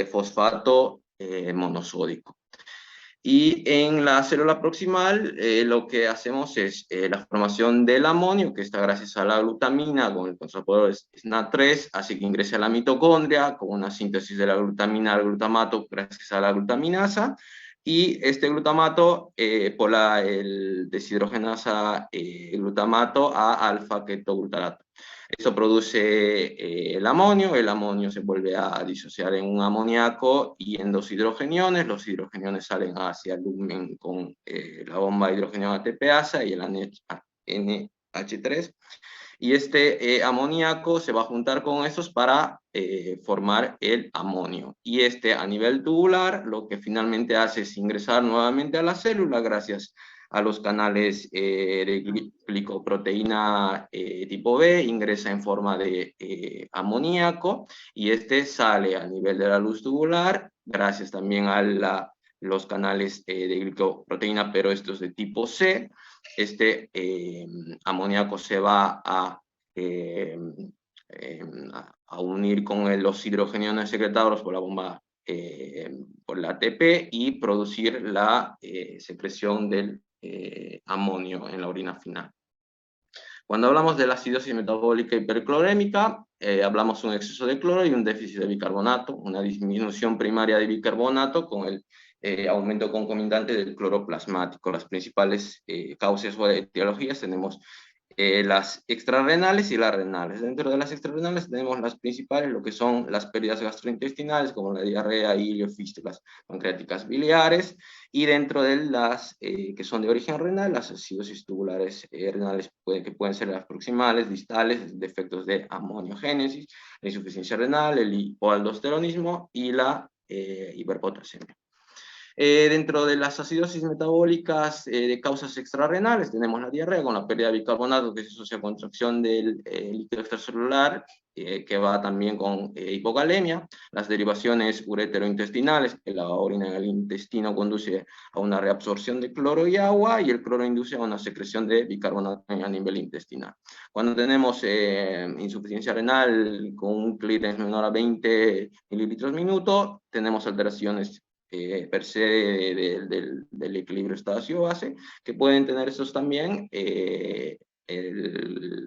fosfato monosódico. Y en la célula proximal lo que hacemos es la formación del amonio, que está gracias a la glutamina con el transportador SNAT3, así que ingresa a la mitocondria con una síntesis de la glutamina al glutamato gracias a la glutaminasa, y este glutamato por el deshidrogenasa glutamato a alfa-ketoglutarato. Eso produce el amonio se vuelve a disociar en un amoníaco y en dos hidrogeniones, los hidrogeniones salen hacia el lumen con la bomba de hidrogenión ATPasa y el NH3, y amoníaco se va a juntar con esos para formar el amonio, y a nivel tubular lo que finalmente hace es ingresar nuevamente a la célula gracias a los canales de glicoproteína tipo B, ingresa en forma de amoníaco, y este sale a nivel de la luz tubular, gracias también a los canales de glicoproteína, pero estos de tipo C. Este amoníaco se va a unir con los hidrogeniones secretados por la bomba, por la ATP, y producir la secreción del amonio en la orina final. Cuando hablamos de la acidosis metabólica hiperclorémica, hablamos de un exceso de cloro y un déficit de bicarbonato, una disminución primaria de bicarbonato con el aumento concomitante del cloro plasmático. Las principales causas o etiologías tenemos las extrarrenales y las renales. Dentro de las extrarrenales tenemos las principales, lo que son las pérdidas gastrointestinales, como la diarrea, ilio, fístulas pancreáticas biliares, y dentro de las que son de origen renal, las acidosis tubulares renales, que pueden ser las proximales, distales, defectos de amoniogénesis, la insuficiencia renal, el hipoaldosteronismo y la hiperpotasemia. Dentro de las acidosis metabólicas de causas extrarrenales tenemos la diarrea con la pérdida de bicarbonato, que se asocia a contracción del líquido extracelular, que va también con hipocalemia, las derivaciones ureterointestinales, que la orina en el intestino conduce a una reabsorción de cloro y agua, y el cloro induce a una secreción de bicarbonato a nivel intestinal. Cuando tenemos insuficiencia renal con un clearance menor a 20 mililitros minuto, tenemos alteraciones per se del equilibrio estacio-base, que pueden tener estos también el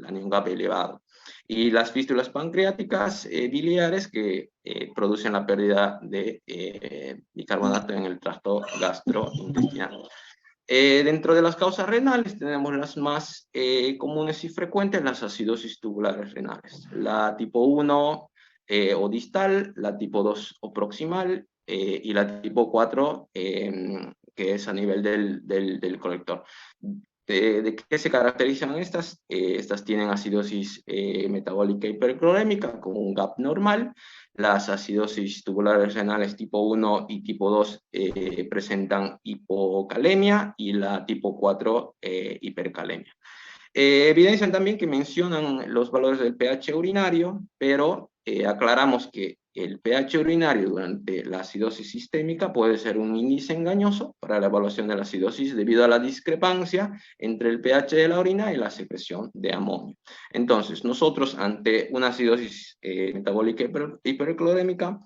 anion GAP elevado. Y las fístulas pancreáticas biliares, que producen la pérdida de bicarbonato en el tracto gastrointestinal. Dentro de las causas renales tenemos las más comunes y frecuentes, las acidosis tubulares renales. La tipo 1 o distal, la tipo 2 o proximal, y la tipo 4, que es a nivel del colector. ¿De qué se caracterizan estas? Estas tienen acidosis metabólica hiperclorémica con un GAP normal. Las acidosis tubulares renales tipo 1 y tipo 2 presentan hipocalemia, y la tipo 4 hipercalemia. Evidencian también que mencionan los valores del pH urinario, pero aclaramos que el pH urinario durante la acidosis sistémica puede ser un índice engañoso para la evaluación de la acidosis debido a la discrepancia entre el pH de la orina y la secreción de amonio. Entonces, nosotros ante una acidosis metabólica hiperclorémica,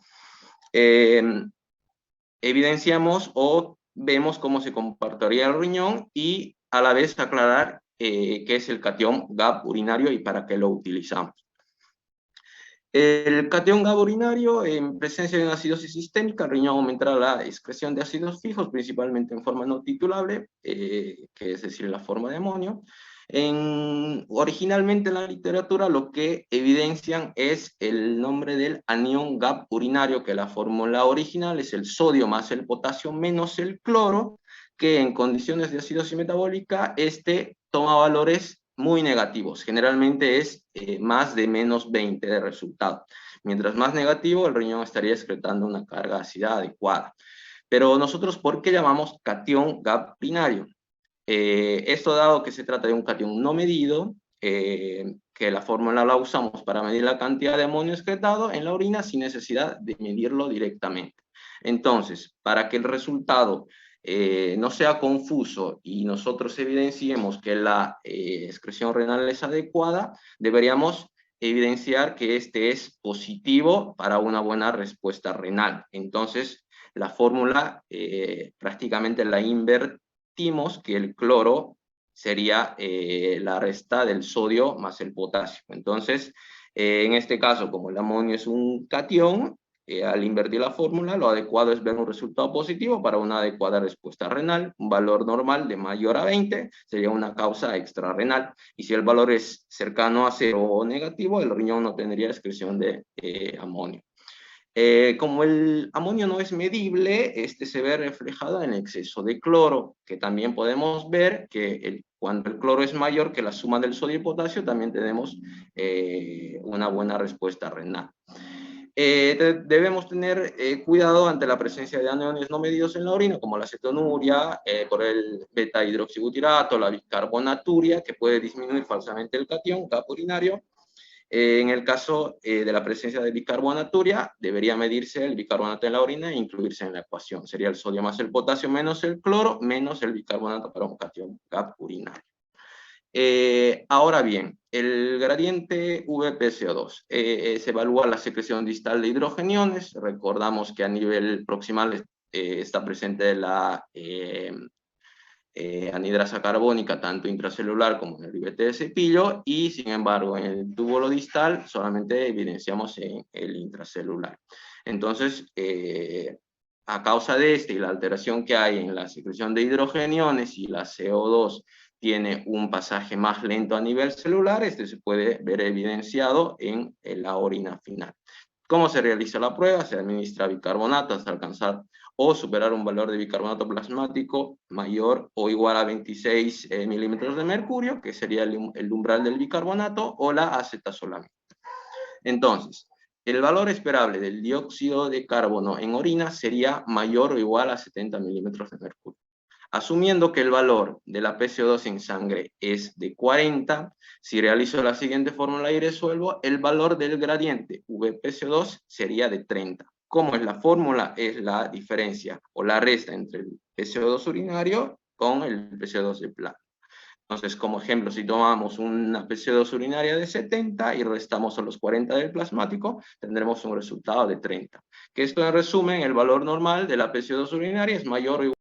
evidenciamos o vemos cómo se comportaría el riñón, y a la vez aclarar qué es el catión GAP urinario y para qué lo utilizamos. El catión GAP urinario, en presencia de una acidosis sistémica, el riñón aumentará la excreción de ácidos fijos, principalmente en forma no titulable, que es decir, la forma de amonio. Originalmente en la literatura lo que evidencian es el nombre del anión GAP urinario, que la fórmula original es el sodio más el potasio menos el cloro, que en condiciones de acidosis metabólica toma valores muy negativos, generalmente es más de menos 20 de resultado. Mientras más negativo, el riñón estaría excretando una carga ácida adecuada. Pero nosotros, ¿por qué llamamos catión GAP urinario? Esto dado que se trata de un catión no medido, que la fórmula la usamos para medir la cantidad de amonio excretado en la orina sin necesidad de medirlo directamente. Entonces, para que el resultado no sea confuso y nosotros evidenciemos que la excreción renal es adecuada, deberíamos evidenciar que este es positivo para una buena respuesta renal. Entonces, la fórmula prácticamente la invertimos, que el cloro sería la resta del sodio más el potasio. Entonces, en este caso, como el amonio es un catión, al invertir la fórmula, lo adecuado es ver un resultado positivo para una adecuada respuesta renal. Un valor normal de mayor a 20 sería una causa extrarrenal, y si el valor es cercano a 0 o negativo, el riñón no tendría excreción de amonio. Como el amonio no es medible, se ve reflejado en exceso de cloro, que también podemos ver que cuando el cloro es mayor que la suma del sodio y potasio, también tenemos una buena respuesta renal. Debemos tener cuidado ante la presencia de aniones no medidos en la orina, como la cetonuria, por el beta-hidroxibutirato, la bicarbonaturia, que puede disminuir falsamente el catión, GAP urinario. En el caso de la presencia de bicarbonaturia, debería medirse el bicarbonato en la orina e incluirse en la ecuación. Sería el sodio más el potasio menos el cloro, menos el bicarbonato para un catión GAP urinario. Ahora bien, el gradiente VPCO2 se evalúa la secreción distal de hidrogeniones. Recordamos que a nivel proximal está presente la anhidrasa carbónica tanto intracelular como en el ribete de cepillo, y sin embargo en el túbulo distal solamente evidenciamos en el intracelular. Entonces, a causa de este y la alteración que hay en la secreción de hidrogeniones y la CO2 tiene un pasaje más lento a nivel celular, este se puede ver evidenciado en la orina final. ¿Cómo se realiza la prueba? Se administra bicarbonato hasta alcanzar o superar un valor de bicarbonato plasmático mayor o igual a 26 milímetros de mercurio, que sería el umbral del bicarbonato, o la acetazolamida. Entonces, el valor esperable del dióxido de carbono en orina sería mayor o igual a 70 milímetros de mercurio. Asumiendo que el valor de la PCO2 en sangre es de 40, si realizo la siguiente fórmula y resuelvo, el valor del gradiente VPCO2 sería de 30. ¿Cómo es la fórmula? Es la diferencia o la resta entre el PCO2 urinario con el PCO2 de plasma. Entonces, como ejemplo, si tomamos una PCO2 urinaria de 70 y restamos a los 40 del plasmático, tendremos un resultado de 30. Que esto, en resumen, el valor normal de la PCO2 urinaria es mayor o igual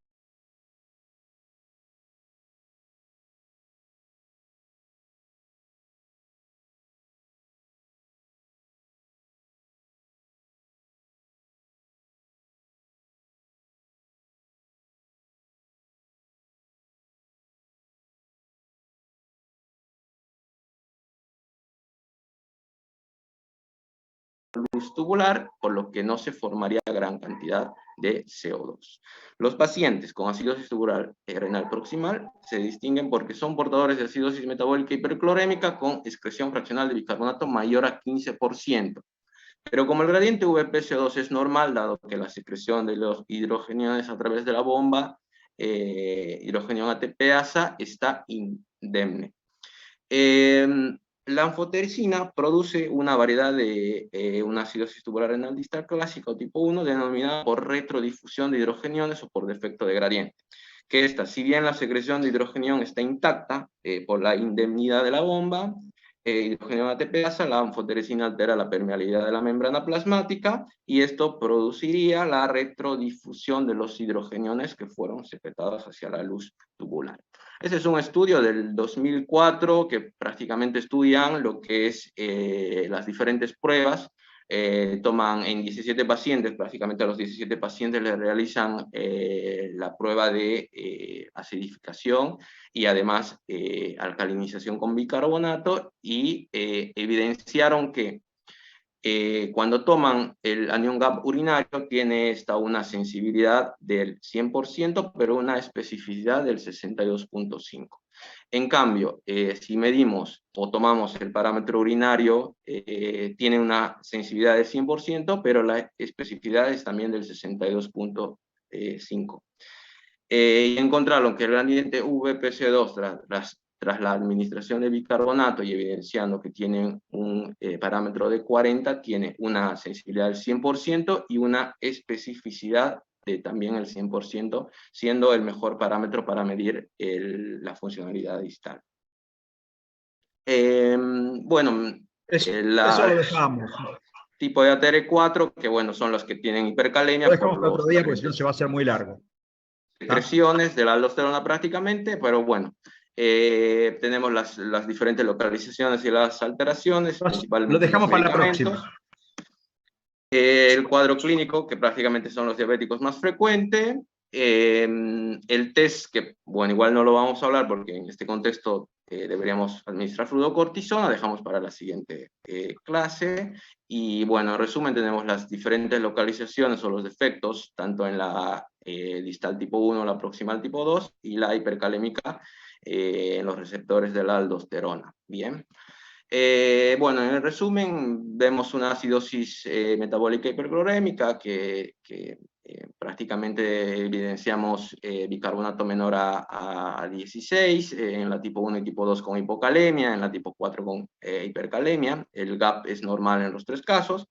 luz tubular, por lo que no se formaría gran cantidad de CO2. Los pacientes con acidosis tubular renal proximal se distinguen porque son portadores de acidosis metabólica hiperclorémica con excreción fraccional de bicarbonato mayor a 15%. Pero como el gradiente VPCO2 es normal, dado que la secreción de los hidrogeniones a través de la bomba hidrogenión ATPasa está indemne. La anfotericina produce una variedad de una acidosis tubular renal distal clásica o tipo 1 denominada por retrodifusión de hidrogeniones o por defecto de gradiente. Que esta, si bien la secreción de hidrogenión está intacta por la indemnidad de la bomba, hidrogenión ATPasa, la anfotericina altera la permeabilidad de la membrana plasmática y esto produciría la retrodifusión de los hidrogeniones que fueron secretados hacia la luz tubular. Este es un estudio del 2004 que prácticamente estudian lo que es las diferentes pruebas. Toman en 17 pacientes, prácticamente a los 17 pacientes les realizan la prueba de acidificación y además alcalinización con bicarbonato y evidenciaron que cuando toman el anión GAP urinario tiene esta una sensibilidad del 100%, pero una especificidad del 62.5%. En cambio, si medimos o tomamos el parámetro urinario, tiene una sensibilidad del 100%, pero la especificidad es también del 62.5%. Y encontraron que el gradiente VPC2 tras la administración de bicarbonato y evidenciando que tienen un parámetro de 40, tiene una sensibilidad del 100% y una especificidad de también el 100%, siendo el mejor parámetro para medir la funcionalidad distal. Bueno, eso lo dejamos. Tipo de ATR4, que bueno, son los que tienen hipercalemia. Lo dejamos para otro día porque si no se va a hacer muy largo. Secreciones de la aldosterona prácticamente, pero bueno, tenemos las diferentes localizaciones y las alteraciones. Lo dejamos para la próxima. El cuadro clínico, que prácticamente son los diabéticos más frecuentes. El test, que bueno, igual no lo vamos a hablar porque en este contexto deberíamos administrar fluorocortisona, dejamos para la siguiente clase. Y bueno, en resumen tenemos las diferentes localizaciones o los defectos, tanto en la distal tipo 1, la proximal tipo 2 y la hipercalémica en los receptores de la aldosterona. Bien. Bueno, en el resumen, vemos una acidosis metabólica hiperclorémica que prácticamente evidenciamos bicarbonato menor a 16, en la tipo 1 y tipo 2 con hipocalemia, en la tipo 4 con hipercalemia. El GAP es normal en los 3 casos.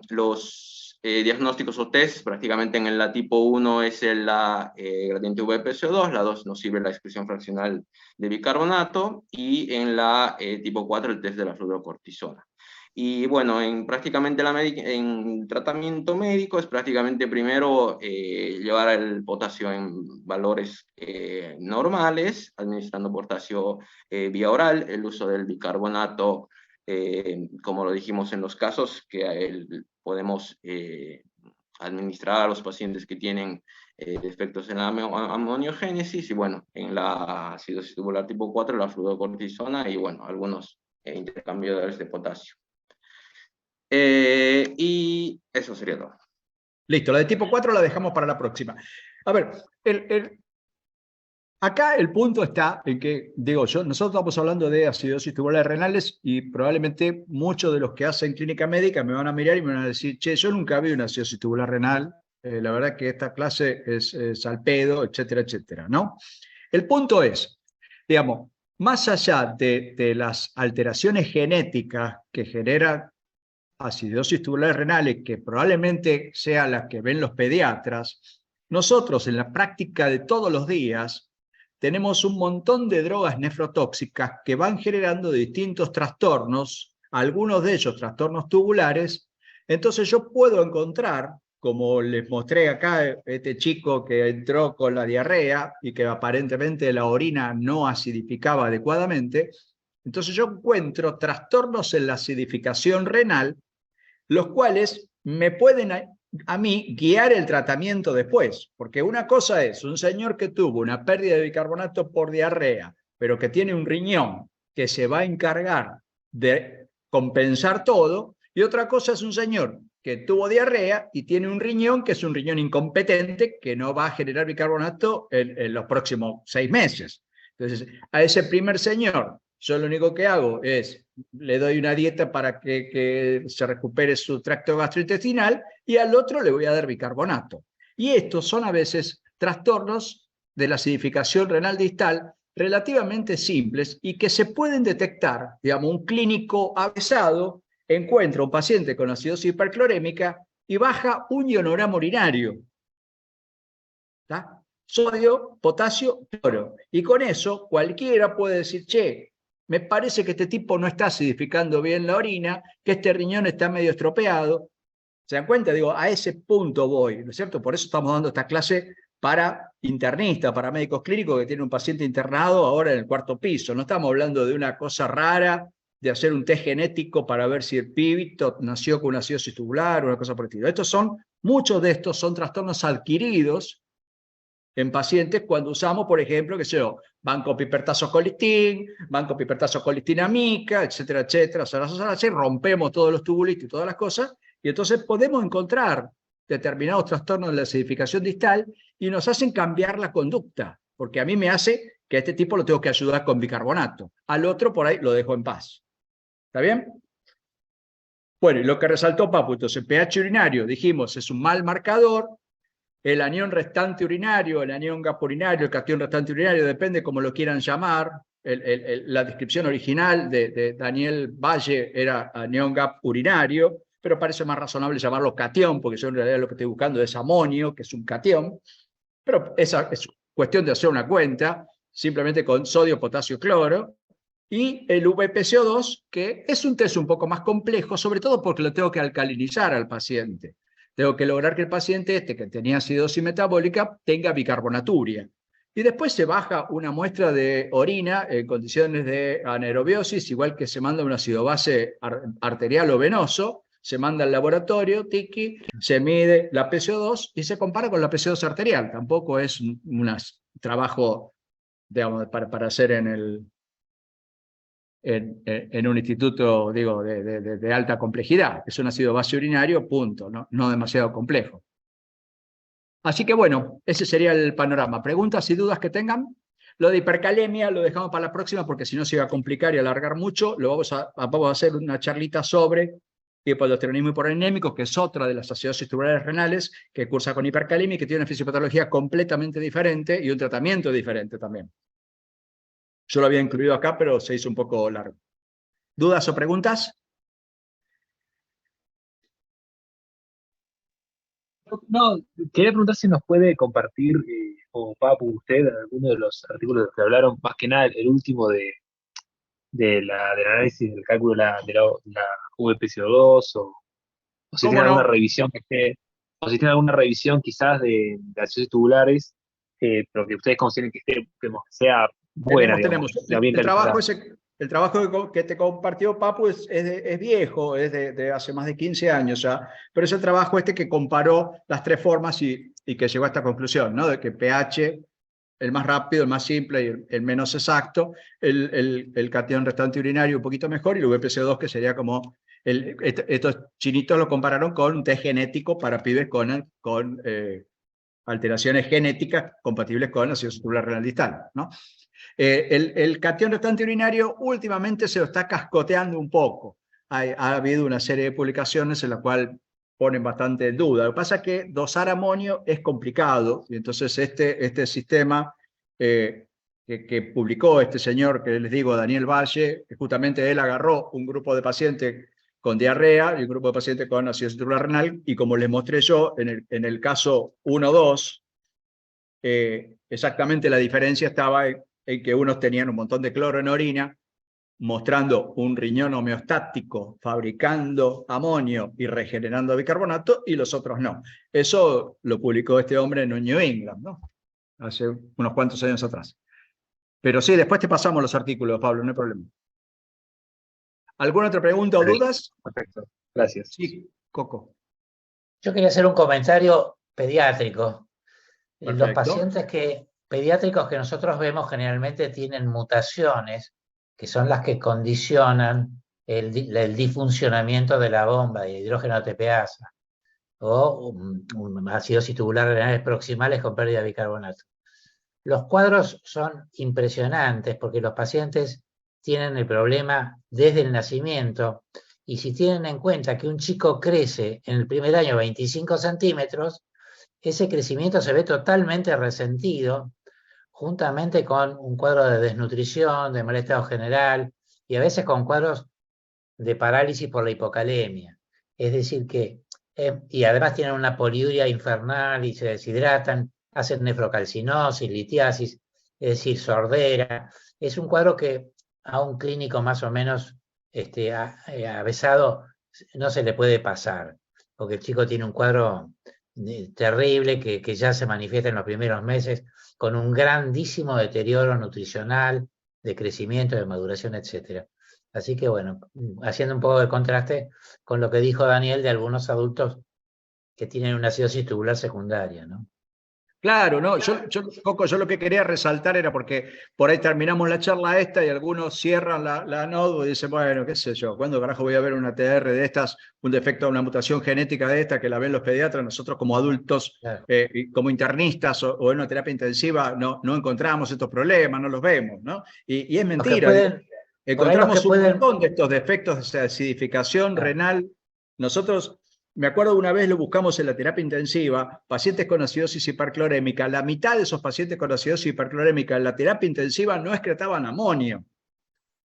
Los diagnósticos o test, prácticamente en la tipo 1 es la gradiente VPCO2, la 2 nos sirve la excreción fraccional de bicarbonato, y en la tipo 4 el test de la fluorocortisona. Y bueno, prácticamente en tratamiento médico es prácticamente primero llevar el potasio en valores normales, administrando potasio vía oral, el uso del bicarbonato, como lo dijimos en los casos, que podemos administrar a los pacientes que tienen defectos en la amoniogénesis, y bueno, en la acidosis tubular tipo 4, la fluorocortisona, y bueno, algunos intercambiadores de potasio. Y eso sería todo. Listo, la de tipo 4 la dejamos para la próxima. A ver, acá el punto está en que, digo yo, nosotros estamos hablando de acidosis tubulares renales y probablemente muchos de los que hacen clínica médica me van a mirar y me van a decir, che, yo nunca vi una acidosis tubular renal, la verdad que esta clase es al pedo, etcétera, etcétera, ¿no? El punto es, digamos, más allá de las alteraciones genéticas que generan acidosis tubulares renales, que probablemente sea las que ven los pediatras, nosotros en la práctica de todos los días tenemos un montón de drogas nefrotóxicas que van generando distintos trastornos, algunos de ellos trastornos tubulares. Entonces yo puedo encontrar, como les mostré acá, este chico que entró con la diarrea y que aparentemente la orina no acidificaba adecuadamente, entonces yo encuentro trastornos en la acidificación renal, los cuales me pueden a mí guiar el tratamiento después, porque una cosa es un señor que tuvo una pérdida de bicarbonato por diarrea, pero que tiene un riñón que se va a encargar de compensar todo, y otra cosa es un señor que tuvo diarrea y tiene un riñón que es un riñón incompetente que no va a generar bicarbonato en los próximos 6 meses. Entonces, a ese primer señor, yo lo único que hago es, le doy una dieta para que se recupere su tracto gastrointestinal, y al otro le voy a dar bicarbonato. Y estos son a veces trastornos de la acidificación renal distal relativamente simples y que se pueden detectar. Digamos, un clínico avesado encuentra un paciente con acidosis hiperclorémica y baja un ionorama urinario. ¿Está? Sodio, potasio, cloro. Y con eso cualquiera puede decir, che, me parece que este tipo no está acidificando bien la orina, que este riñón está medio estropeado. ¿Se dan cuenta? Digo, a ese punto voy, ¿no es cierto? Por eso estamos dando esta clase para internistas, para médicos clínicos que tienen un paciente internado ahora en el 4º piso. No estamos hablando de una cosa rara, de hacer un test genético para ver si el pibito nació con una acidosis tubular o una cosa por el estilo. Muchos de estos son trastornos adquiridos en pacientes cuando usamos, por ejemplo, qué sé yo, vancopipertazocolistin, vancopipertazocolistinamica, etcétera, etcétera. O sea, rompemos todos los tubulitos y todas las cosas, y entonces podemos encontrar determinados trastornos de la acidificación distal y nos hacen cambiar la conducta, porque a mí me hace que a este tipo lo tengo que ayudar con bicarbonato, al otro por ahí lo dejo en paz. ¿Está bien? Bueno, y lo que resaltó Papu, entonces el pH urinario, dijimos, es un mal marcador. El anión restante urinario, el anión GAP urinario, el catión restante urinario, depende cómo lo quieran llamar. La descripción original de Daniel Valle era anión GAP urinario, pero parece más razonable llamarlo catión, porque yo en realidad lo que estoy buscando es amonio, que es un catión. Pero esa es cuestión de hacer una cuenta, simplemente con sodio, potasio, cloro. Y el VPCO2, que es un test un poco más complejo, sobre todo porque lo tengo que alcalinizar al paciente. Tengo que lograr que el paciente que tenía acidosis metabólica tenga bicarbonaturia. Y después se baja una muestra de orina en condiciones de anaerobiosis, igual que se manda un ácido base arterial o venoso, se manda al laboratorio, tiki, se mide la PCO2 y se compara con la PCO2 arterial. Tampoco es un trabajo, digamos, para hacer en un instituto, digo, de alta complejidad. Es un ácido base urinario, punto, no demasiado complejo. Así que bueno, ese sería el panorama. ¿Preguntas y dudas que tengan? Lo de hipercalemia lo dejamos para la próxima porque si no se iba a complicar y alargar mucho. Vamos a hacer una charlita sobre hipoaldosteronismo hiporenémico, que es otra de las acidosis tubulares renales que cursa con hipercalemia y que tiene una fisiopatología completamente diferente y un tratamiento diferente también. Yo lo había incluido acá, pero se hizo un poco largo. ¿Dudas o preguntas? No, quería preguntar si nos puede compartir, o Papu, usted, alguno de los artículos de los que hablaron, más que nada el último del análisis del cálculo de la VPCO2, o si tiene alguna revisión que esté, o si tiene alguna revisión quizás de acidosis tubulares, pero que ustedes consideren que sea buena, digamos, El trabajo que te compartió Papu es viejo, es de hace más de 15 años ya, pero es el trabajo que comparó las tres formas y que llegó a esta conclusión, ¿no? De que pH, el más rápido, el más simple y el menos exacto, el cation restante urinario un poquito mejor y el VPCO2 que sería como, estos chinitos lo compararon con un test genético para pibes con alteraciones genéticas compatibles con acidosis tubular renal distal, ¿no? El cation restante urinario últimamente se lo está cascoteando un poco. Ha habido una serie de publicaciones en la cual ponen bastante en duda. Lo que pasa es que dosar amonio es complicado, y entonces este sistema que publicó este señor que les digo, Daniel Valle, que justamente él agarró un grupo de pacientes con diarrea y un grupo de pacientes con acidosis tubular renal, y como les mostré yo en el caso 1-2, exactamente la diferencia estaba en que unos tenían un montón de cloro en orina, mostrando un riñón homeostático, fabricando amonio y regenerando bicarbonato, y los otros no. Eso lo publicó este hombre en New England, ¿no? Hace unos cuantos años atrás. Pero sí, después te pasamos los artículos, Pablo, no hay problema. ¿Alguna otra pregunta o dudas? Perfecto, gracias. Sí, Coco. Yo quería hacer un comentario pediátrico. Perfecto. Los pacientes pediátricos que nosotros vemos generalmente tienen mutaciones que son las que condicionan el disfuncionamiento de la bomba de hidrógeno ATPasa o acidosis tubular renales proximales con pérdida de bicarbonato. Los cuadros son impresionantes porque los pacientes tienen el problema desde el nacimiento, y si tienen en cuenta que un chico crece en el primer año 25 centímetros, ese crecimiento se ve totalmente resentido, juntamente con un cuadro de desnutrición, de mal estado general, y a veces con cuadros de parálisis por la hipocalemia. Es decir que, y además tienen una poliuria infernal y se deshidratan, hacen nefrocalcinosis, litiasis, es decir, sordera. Es un cuadro que a un clínico más o menos avesado no se le puede pasar, porque el chico tiene un cuadro terrible que ya se manifiesta en los primeros meses, con un grandísimo deterioro nutricional, de crecimiento, de maduración, etc. Así que bueno, haciendo un poco de contraste con lo que dijo Daniel de algunos adultos que tienen una acidosis tubular secundaria, ¿no? Claro, no, Coco, yo lo que quería resaltar era porque por ahí terminamos la charla esta y algunos cierran la node y dicen, bueno, qué sé yo, ¿cuándo carajo voy a ver una TR de estas, un defecto, una mutación genética de esta que la ven los pediatras? Nosotros como adultos, Claro. como internistas o en una terapia intensiva no encontramos estos problemas, no los vemos, ¿no? Y es mentira. Encontramos un montón de estos defectos de acidificación renal. Nosotros... Me acuerdo una vez lo buscamos en la terapia intensiva, pacientes con acidosis hiperclorémica. La mitad de esos pacientes con acidosis hiperclorémica en la terapia intensiva no excretaban amonio.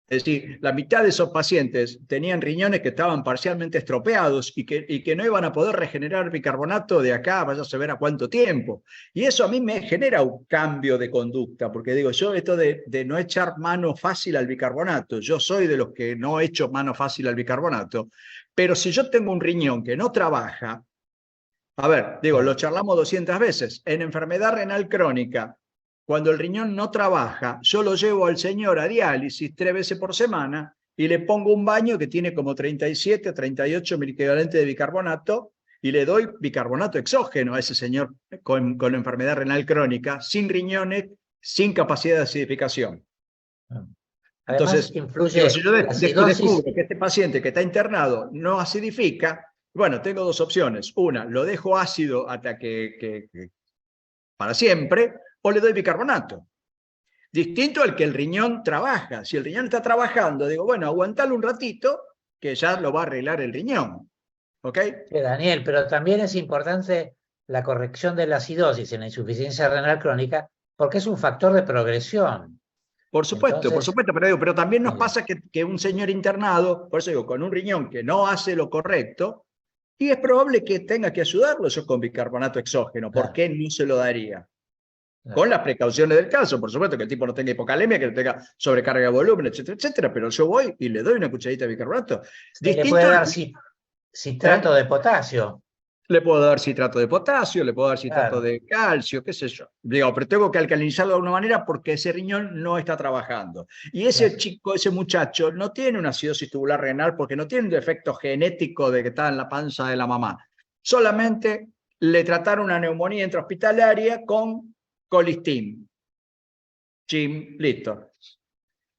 Es decir, la mitad de esos pacientes tenían riñones que estaban parcialmente estropeados y que no iban a poder regenerar bicarbonato de acá, vaya a saber a cuánto tiempo. Y eso a mí me genera un cambio de conducta, porque digo, yo esto de no echar mano fácil al bicarbonato, yo soy de los que no echo mano fácil al bicarbonato, pero si yo tengo un riñón que no trabaja, a ver, digo, lo charlamos 200 veces, en enfermedad renal crónica, cuando el riñón no trabaja, yo lo llevo al señor a diálisis 3 veces por semana y le pongo un baño que tiene como 37 o 38 miliequivalentes de bicarbonato y le doy bicarbonato exógeno a ese señor con enfermedad renal crónica, sin riñones, sin capacidad de acidificación. Entonces, si yo descubro que este paciente que está internado no acidifica, bueno, tengo dos opciones. Una, lo dejo ácido hasta para siempre, o le doy bicarbonato. Distinto al que el riñón trabaja. Si el riñón está trabajando, digo, bueno, aguantalo un ratito, que ya lo va a arreglar el riñón. ¿Ok? Sí, Daniel, pero también es importante la corrección de la acidosis en la insuficiencia renal crónica, porque es un factor de progresión. Por supuesto, Entonces, pero también nos pasa que un señor internado, por eso digo, con un riñón que no hace lo correcto, y es probable que tenga que ayudarlo eso con bicarbonato exógeno. ¿Por qué no se lo daría? Con las precauciones del caso, por supuesto, que el tipo no tenga hipocalemia, que no tenga sobrecarga de volumen, etcétera, etcétera, pero yo voy y le doy una cucharadita de bicarbonato. Se le puede dar citrato de potasio. Le puedo dar citrato de potasio, le puedo dar citrato de calcio, qué sé yo. Digo, pero tengo que alcalinizarlo de alguna manera porque ese riñón no está trabajando. Y ese chico, ese muchacho, no tiene una acidosis tubular renal porque no tiene un defecto genético de que está en la panza de la mamá. Solamente le trataron una neumonía intrahospitalaria con colistin. Chim, listo.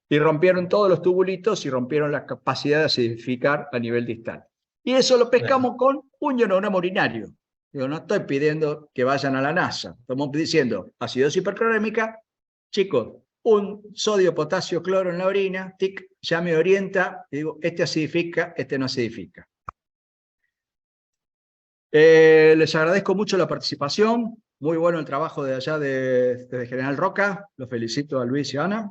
Y rompieron todos los tubulitos y rompieron la capacidad de acidificar a nivel distal. Y eso lo pescamos con un ionograma urinario. Yo no estoy pidiendo que vayan a la NASA. Estamos diciendo acidosis hiperclorémica. Chicos, un sodio, potasio, cloro en la orina, tic, ya me orienta. Y digo, este acidifica, este no acidifica. Les agradezco mucho la participación. Muy bueno el trabajo de allá de General Roca. Los felicito a Luis y a Ana.